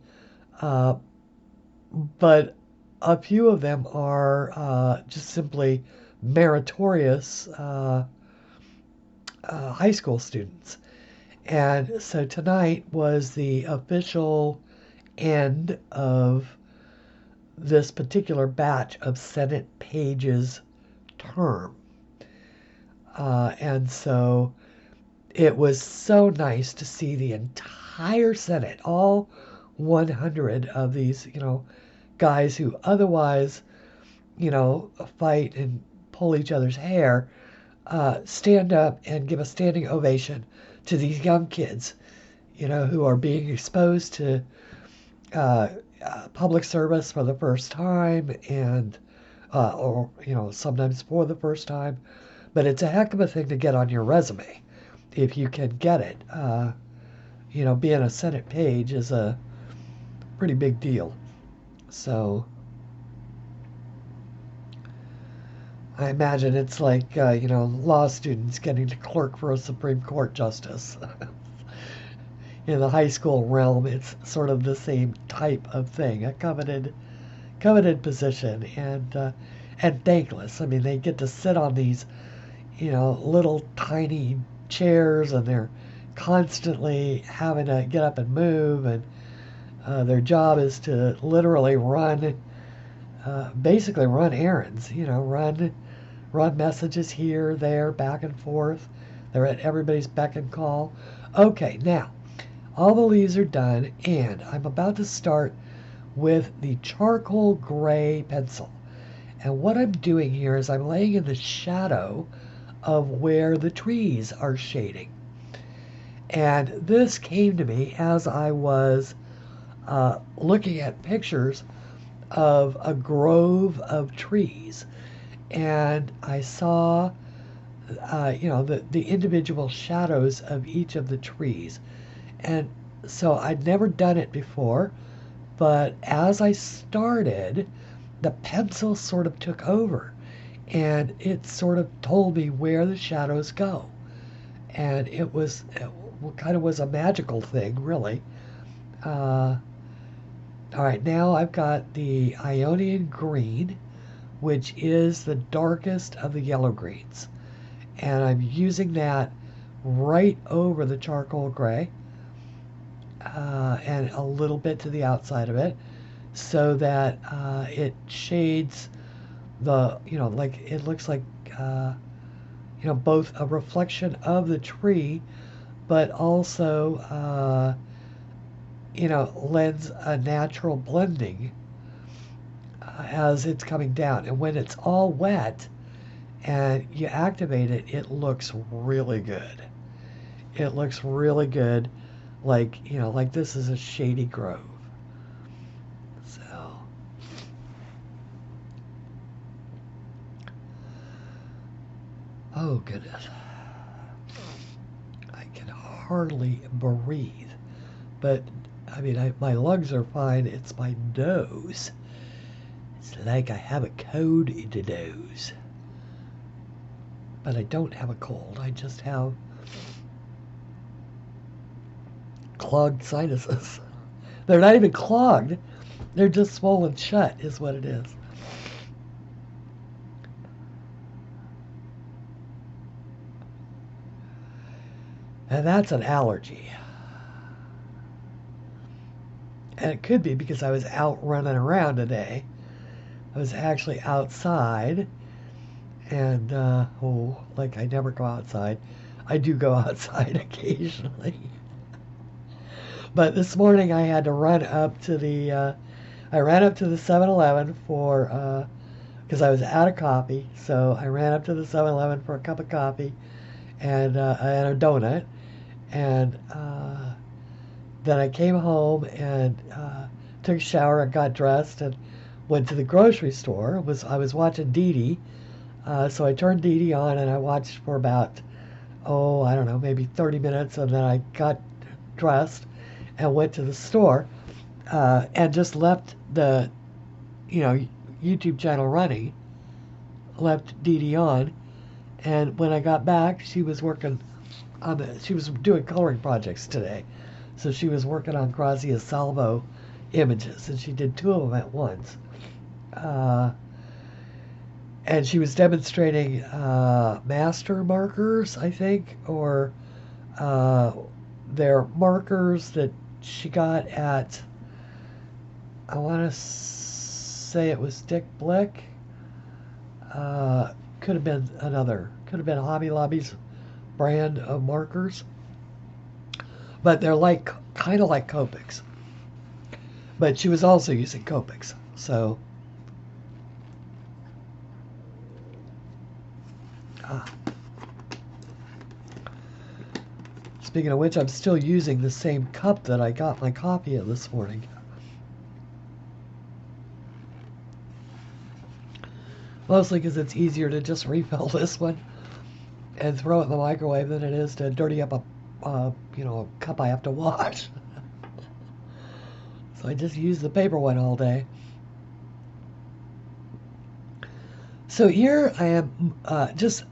but a few of them are just simply meritorious high school students. And so tonight was the official end of this particular batch of Senate pages term. And so it was so nice to see the entire Senate, all 100 of these, guys who otherwise, fight and pull each other's hair, stand up and give a standing ovation to these young kids, who are being exposed to public service for the first time and, or, sometimes for the first time. But it's a heck of a thing to get on your resume if you can get it. Being a Senate page is a pretty big deal. So I imagine it's like, law students getting to clerk for a Supreme Court justice. In the high school realm, it's sort of the same type of thing, a coveted position, and thankless. I mean, they get to sit on these, little tiny chairs, and they're constantly having to get up and move, and their job is to literally basically run errands, run messages here, there, back and forth. They're at everybody's beck and call. Okay, now, all the leaves are done, and I'm about to start with the charcoal gray pencil. And what I'm doing here is I'm laying in the shadow of where the trees are shading. And this came to me as I was looking at pictures of a grove of trees. And I saw, the individual shadows of each of the trees. And so I'd never done it before, but as I started, the pencil sort of took over, and it sort of told me where the shadows go. And it kind of was a magical thing, really. All right, now I've got the Ionian green, which is the darkest of the yellow greens. And I'm using that right over the charcoal gray, and a little bit to the outside of it, so that it shades the, like it looks like, both a reflection of the tree, but also, lends a natural blending as it's coming down. And when it's all wet and you activate it, it looks really good. It looks really good, like, you know, like this is a shady grove. So, oh goodness. I can hardly breathe. But, I mean, my lungs are fine. It's my nose. It's like I have a cold in the nose. But I don't have a cold. I just have clogged sinuses. They're not even clogged. They're just swollen shut is what it is. And that's an allergy. And it could be because I was out running around today. I was actually outside. And, like I never go outside. I do go outside occasionally. But this morning I had to run up to the, I ran up to the 7-Eleven for, because I was out of coffee. So I ran up to the 7-Eleven for a cup of coffee and a donut. And then I came home and took a shower and got dressed and went to the grocery store. I was watching Dee Dee. So I turned Dee Dee on and I watched for about, I don't know, maybe 30 minutes. And then I got dressed and went to the store and just left the, YouTube channel running, left Dee Dee on. And when I got back, she was working she was doing coloring projects today. So she was working on Grazia Salvo images, and she did 2 of them at once. And she was demonstrating master markers, I think, or they're markers that she got at, I want to say it was Dick Blick. Could have been Hobby Lobby's brand of markers. But they're kind of like Copics. But she was also using Copics. So, speaking of which, I'm still using the same cup that I got my coffee in this morning. Mostly because it's easier to just refill this one and throw it in the microwave than it is to dirty up a cup I have to wash. So I just use the paper one all day. So here I am just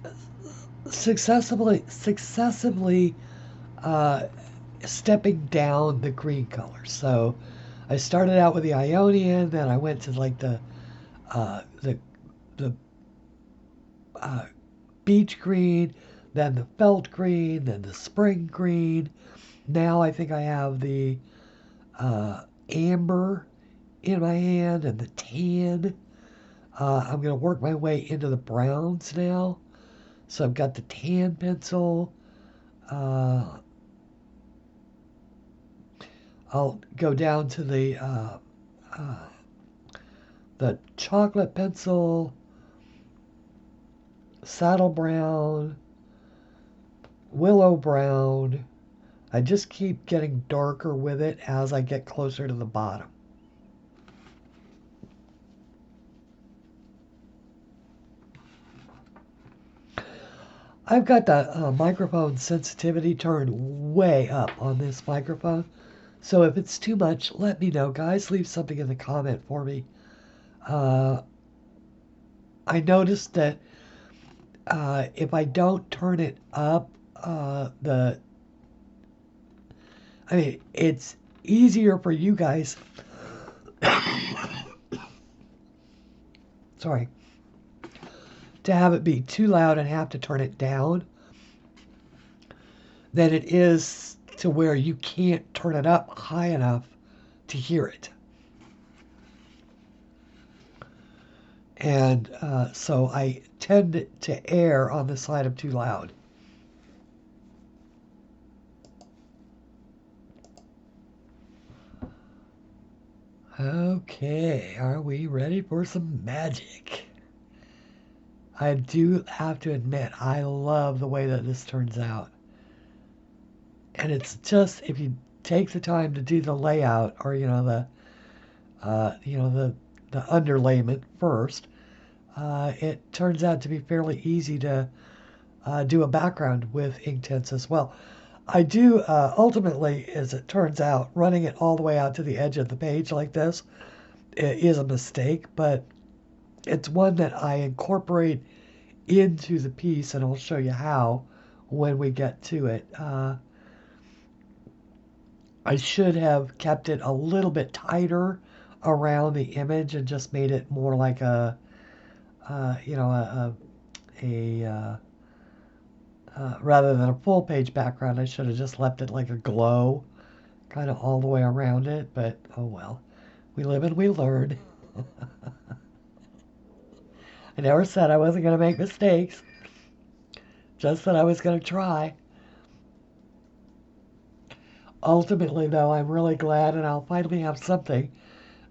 successively stepping down the green color. So I started out with the Ionian, then I went to like the beach green, then the felt green, then the spring green. Now I think I have the amber in my hand and the tan. I'm going to work my way into the browns now. So I've got the tan pencil. I'll go down to the chocolate pencil, saddle brown, willow brown. I just keep getting darker with it as I get closer to the bottom. I've got the microphone sensitivity turned way up on this microphone. So if it's too much, let me know, guys. Leave something in the comment for me. I noticed that if I don't turn it up, it's easier for you guys. Sorry. To have it be too loud and have to turn it down than it is to where you can't turn it up high enough to hear it. And so I tend to err on the side of too loud. Okay, are we ready for some magic? I do have to admit, I love the way that this turns out. And it's just, if you take the time to do the layout, or the underlayment first, it turns out to be fairly easy to do a background with Inktense as well. I do ultimately, as it turns out, running it all the way out to the edge of the page like this is a mistake, but it's one that I incorporate into the piece, and I'll show you how when we get to it. I should have kept it a little bit tighter around the image and just made it more like a rather than a full page background. I should have just left it like a glow kind of all the way around it, but oh well. We live and we learn. I never said I wasn't going to make mistakes, just that I was going to try. Ultimately, though, I'm really glad, and I'll finally have something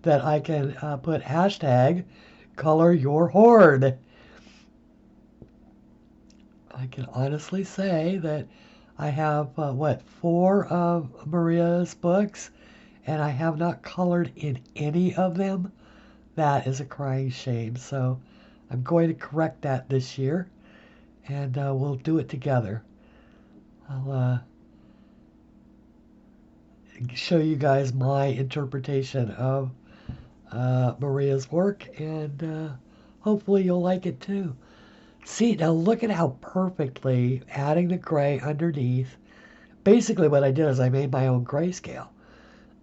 that I can put hashtag color your horde. I can honestly say that I have, 4 of Maria's books, and I have not colored in any of them. That is a crying shame. So I'm going to correct that this year, and we'll do it together. I'll show you guys my interpretation of Maria's work, and hopefully you'll like it too. See, now look at how perfectly adding the gray underneath. Basically what I did is I made my own grayscale.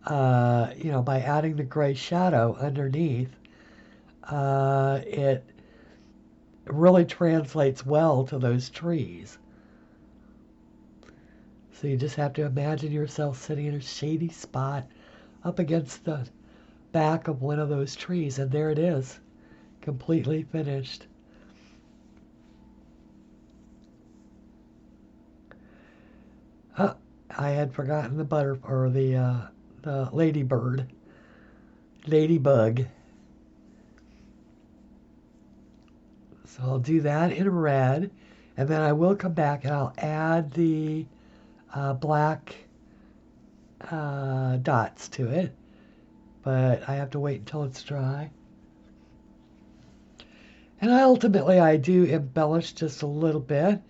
By adding the gray shadow underneath, it really translates well to those trees. So you just have to imagine yourself sitting in a shady spot up against the back of one of those trees, and there it is, completely finished. I had forgotten the ladybug. So I'll do that in red, and then I will come back and I'll add the black dots to it, but I have to wait until it's dry. And I do embellish just a little bit.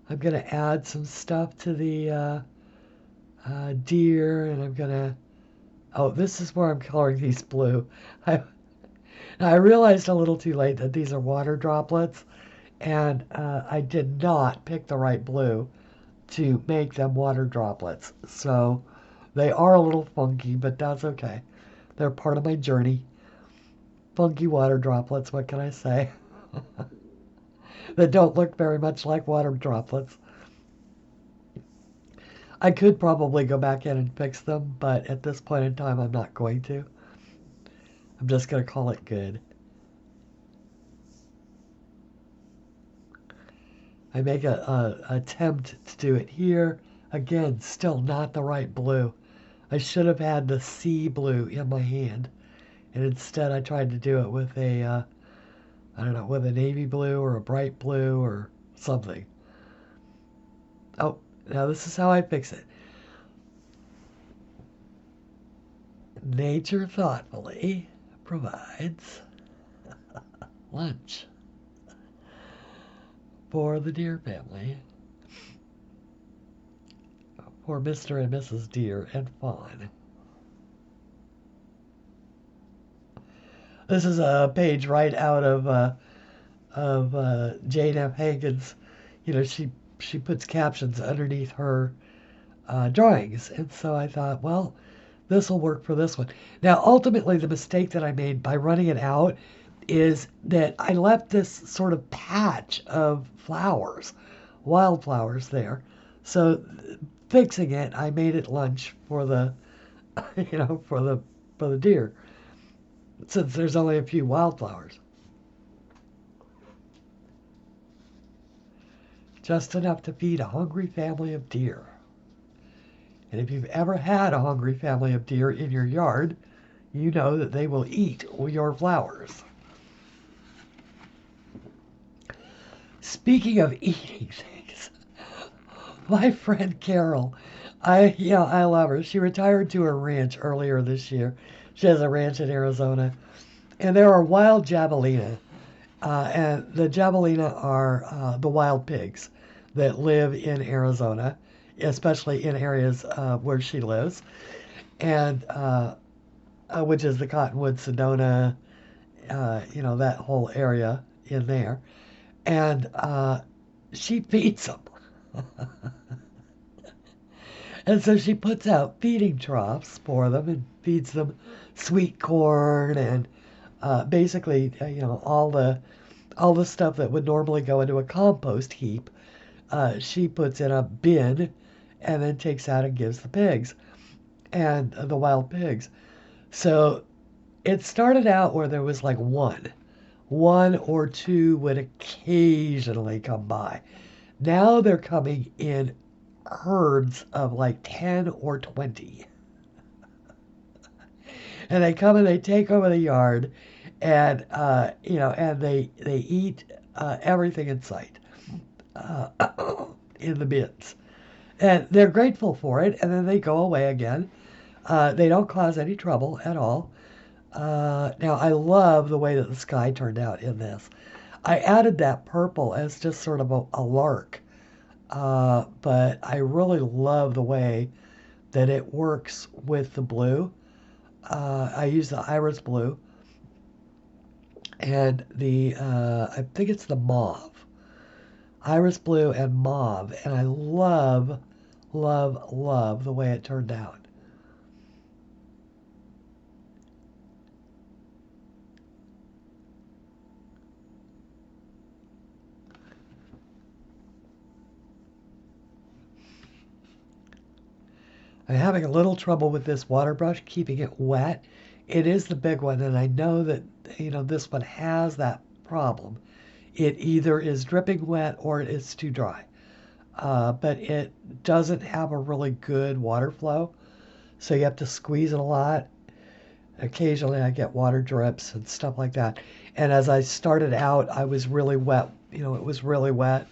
I'm going to add some stuff to the deer, and I'm going to, this is where I'm coloring these blue. I realized a little too late that these are water droplets, and I did not pick the right blue to make them water droplets. So they are a little funky, but that's okay. They're part of my journey. Funky water droplets, what can I say? That don't look very much like water droplets. I could probably go back in and fix them, but at this point in time, I'm not going to. I'm just going to call it good. I make a attempt to do it here. Again, still not the right blue. I should have had the sea blue in my hand, and instead I tried to do it with a, with a navy blue or a bright blue or something. Oh, now this is how I fix it. Nature thoughtfully provides lunch for the deer family, for Mr. and Mrs. Deer and Fawn. This is a page right out of Jane F. Hagen's. She puts captions underneath her drawings, and so I thought, well, this will work for this one. Now, ultimately, the mistake that I made by running it out is that I left this sort of patch of flowers, wildflowers there. So fixing it, I made it lunch for the, for the deer, since there's only a few wildflowers. Just enough to feed a hungry family of deer. And if you've ever had a hungry family of deer in your yard, you know that they will eat your flowers. Speaking of eating things, my friend Carol, I love her. She retired to her ranch earlier this year. She has a ranch in Arizona, and there are wild javelina, and the javelina are the wild pigs that live in Arizona, especially in areas where she lives, and which is the Cottonwood, Sedona, that whole area in there, and she feeds them. And so she puts out feeding troughs for them and feeds them sweet corn and basically, all the stuff that would normally go into a compost heap. She puts in a bin and then takes out and gives the pigs and the wild pigs. So it started out where there was like one or two would occasionally come by. Now they're coming in herds of like 10 or 20. And they come and they take over the yard, and and they eat everything in sight uh, in the bins. And they're grateful for it, and then they go away again. They don't cause any trouble at all. Now, I love the way that the sky turned out in this. I added that purple as just sort of a lark, but I really love the way that it works with the blue. I use the iris blue and I think it's the mauve. Iris blue and mauve, and I love, love, love the way it turned out. I'm having a little trouble with this water brush, keeping it wet. It is the big one, and I know that, this one has that problem. It either is dripping wet or it is too dry. But it doesn't have a really good water flow, so you have to squeeze it a lot. Occasionally I get water drips and stuff like that. And as I started out, I was really wet. It was really wet,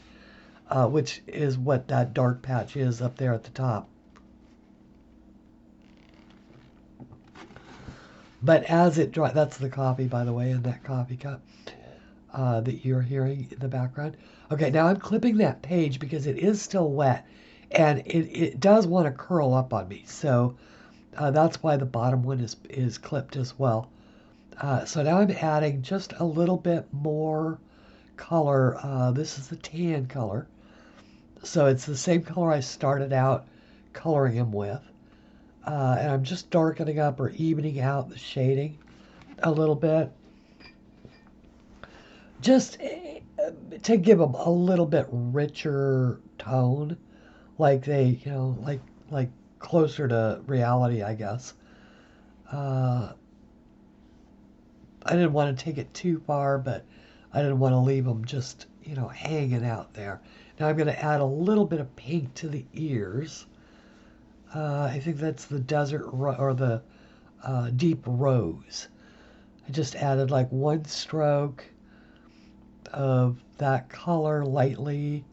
which is what that dark patch is up there at the top. But as it dries, that's the coffee, by the way, in that coffee cup that you're hearing in the background. Okay, now I'm clipping that page because it is still wet, and it does want to curl up on me. So that's why the bottom one is clipped as well. So now I'm adding just a little bit more color. This is the tan color. So it's the same color I started out coloring him with. And I'm just darkening up or evening out the shading a little bit. Just to give them a little bit richer tone. Like they, like closer to reality, I guess. I didn't want to take it too far, but I didn't want to leave them just, hanging out there. Now I'm going to add a little bit of pink to the ears. I think that's the desert or the deep rose. I just added like one stroke of that color lightly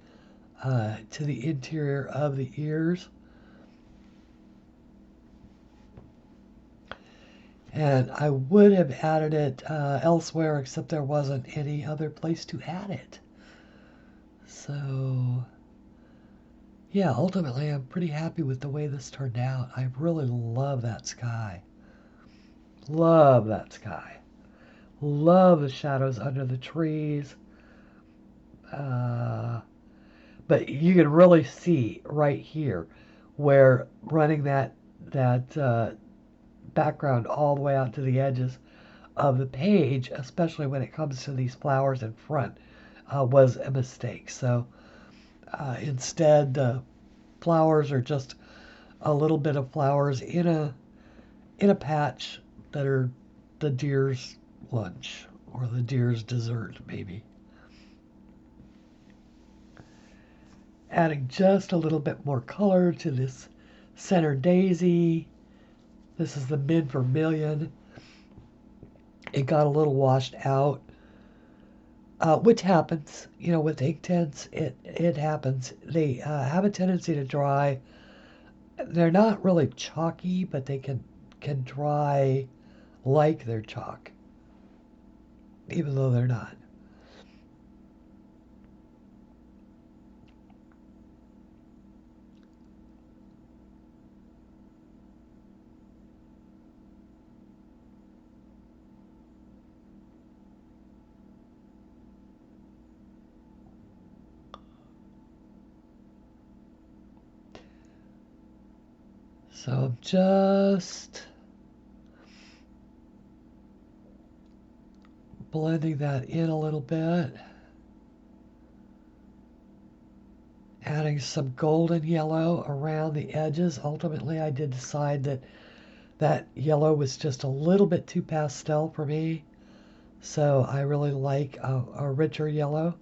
to the interior of the ears. And I would have added it elsewhere, except there wasn't any other place to add it. So, yeah, ultimately I'm pretty happy with the way this turned out. I really love that sky. Love that sky. Love the shadows under the trees. But you can really see right here where running that background all the way out to the edges of the page, especially when it comes to these flowers in front, was a mistake. So instead, the flowers are just a little bit of flowers in a patch that are the deer's lunch or the deer's dessert, maybe. Adding just a little bit more color to this center daisy. This is the mid vermilion. it got a little washed out, which happens, you know, with Inktense. It happens. They have a tendency to dry. They're not really chalky, but they can dry like they're chalk, even though they're not. So I'm just blending that in a little bit. Adding some golden yellow around the edges. Ultimately, I did decide that that yellow was just a little bit too pastel for me. So I really like a richer yellow.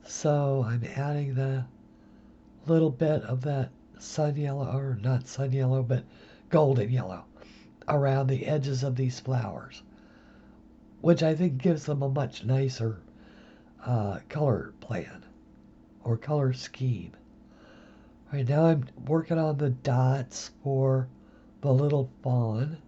So I'm adding the little bit of that sun yellow, or not sun yellow, but golden yellow around the edges of these flowers, which I think gives them a much nicer color plan or color scheme. Right now I'm working on the dots for the little fawn.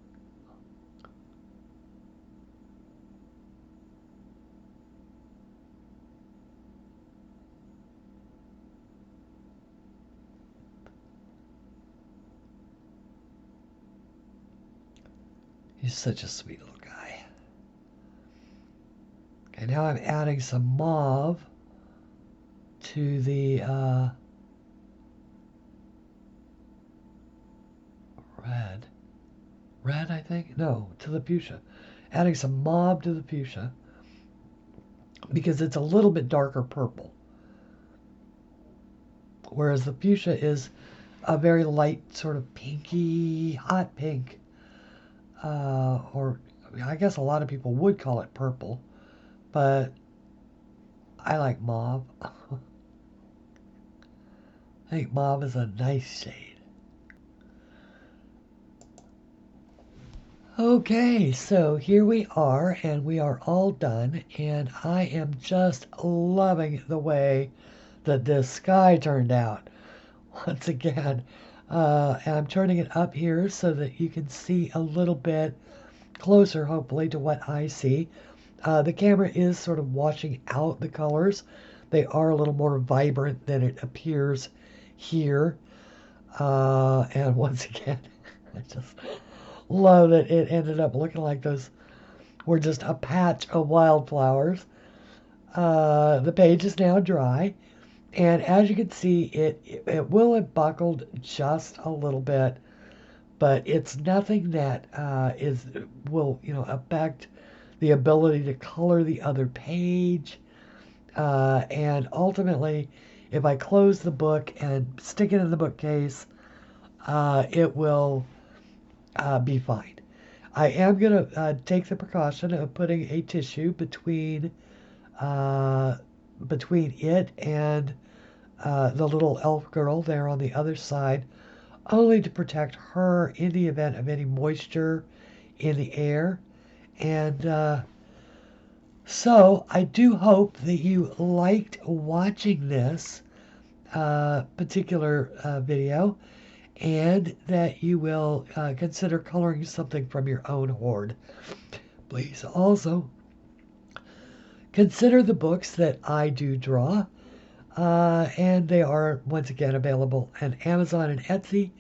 He's such a sweet little guy. Okay, now I'm adding some mauve to the red, I think? No, to the fuchsia. Adding some mauve to the fuchsia because it's a little bit darker purple. Whereas the fuchsia is a very light, sort of pinky, hot pink. Or I guess a lot of people would call it purple, but I like mauve. I think mauve is a nice shade. Okay, so here we are, and we are all done, and I am just loving the way that this sky turned out. Once again, and I'm turning it up here so that you can see a little bit closer, hopefully, to what I see. The camera is sort of washing out the colors. They are a little more vibrant than it appears here. And once again, I just love that it ended up looking like those were just a patch of wildflowers. The page is now dry, and as you can see, it will have buckled just a little bit, but it's nothing that will affect the ability to color the other page. And ultimately, if I close the book and stick it in the bookcase, it will be fine. I am going to take the precaution of putting a tissue between it and the little elf girl there on the other side, only to protect her in the event of any moisture in the air. And so I do hope that you liked watching this particular video, and that you will consider coloring something from your own hoard. Please also consider the books that I do draw, and they are once again available on Amazon and Etsy.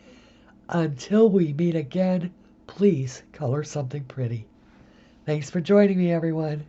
Until we meet again, please color something pretty. Thanks for joining me, everyone.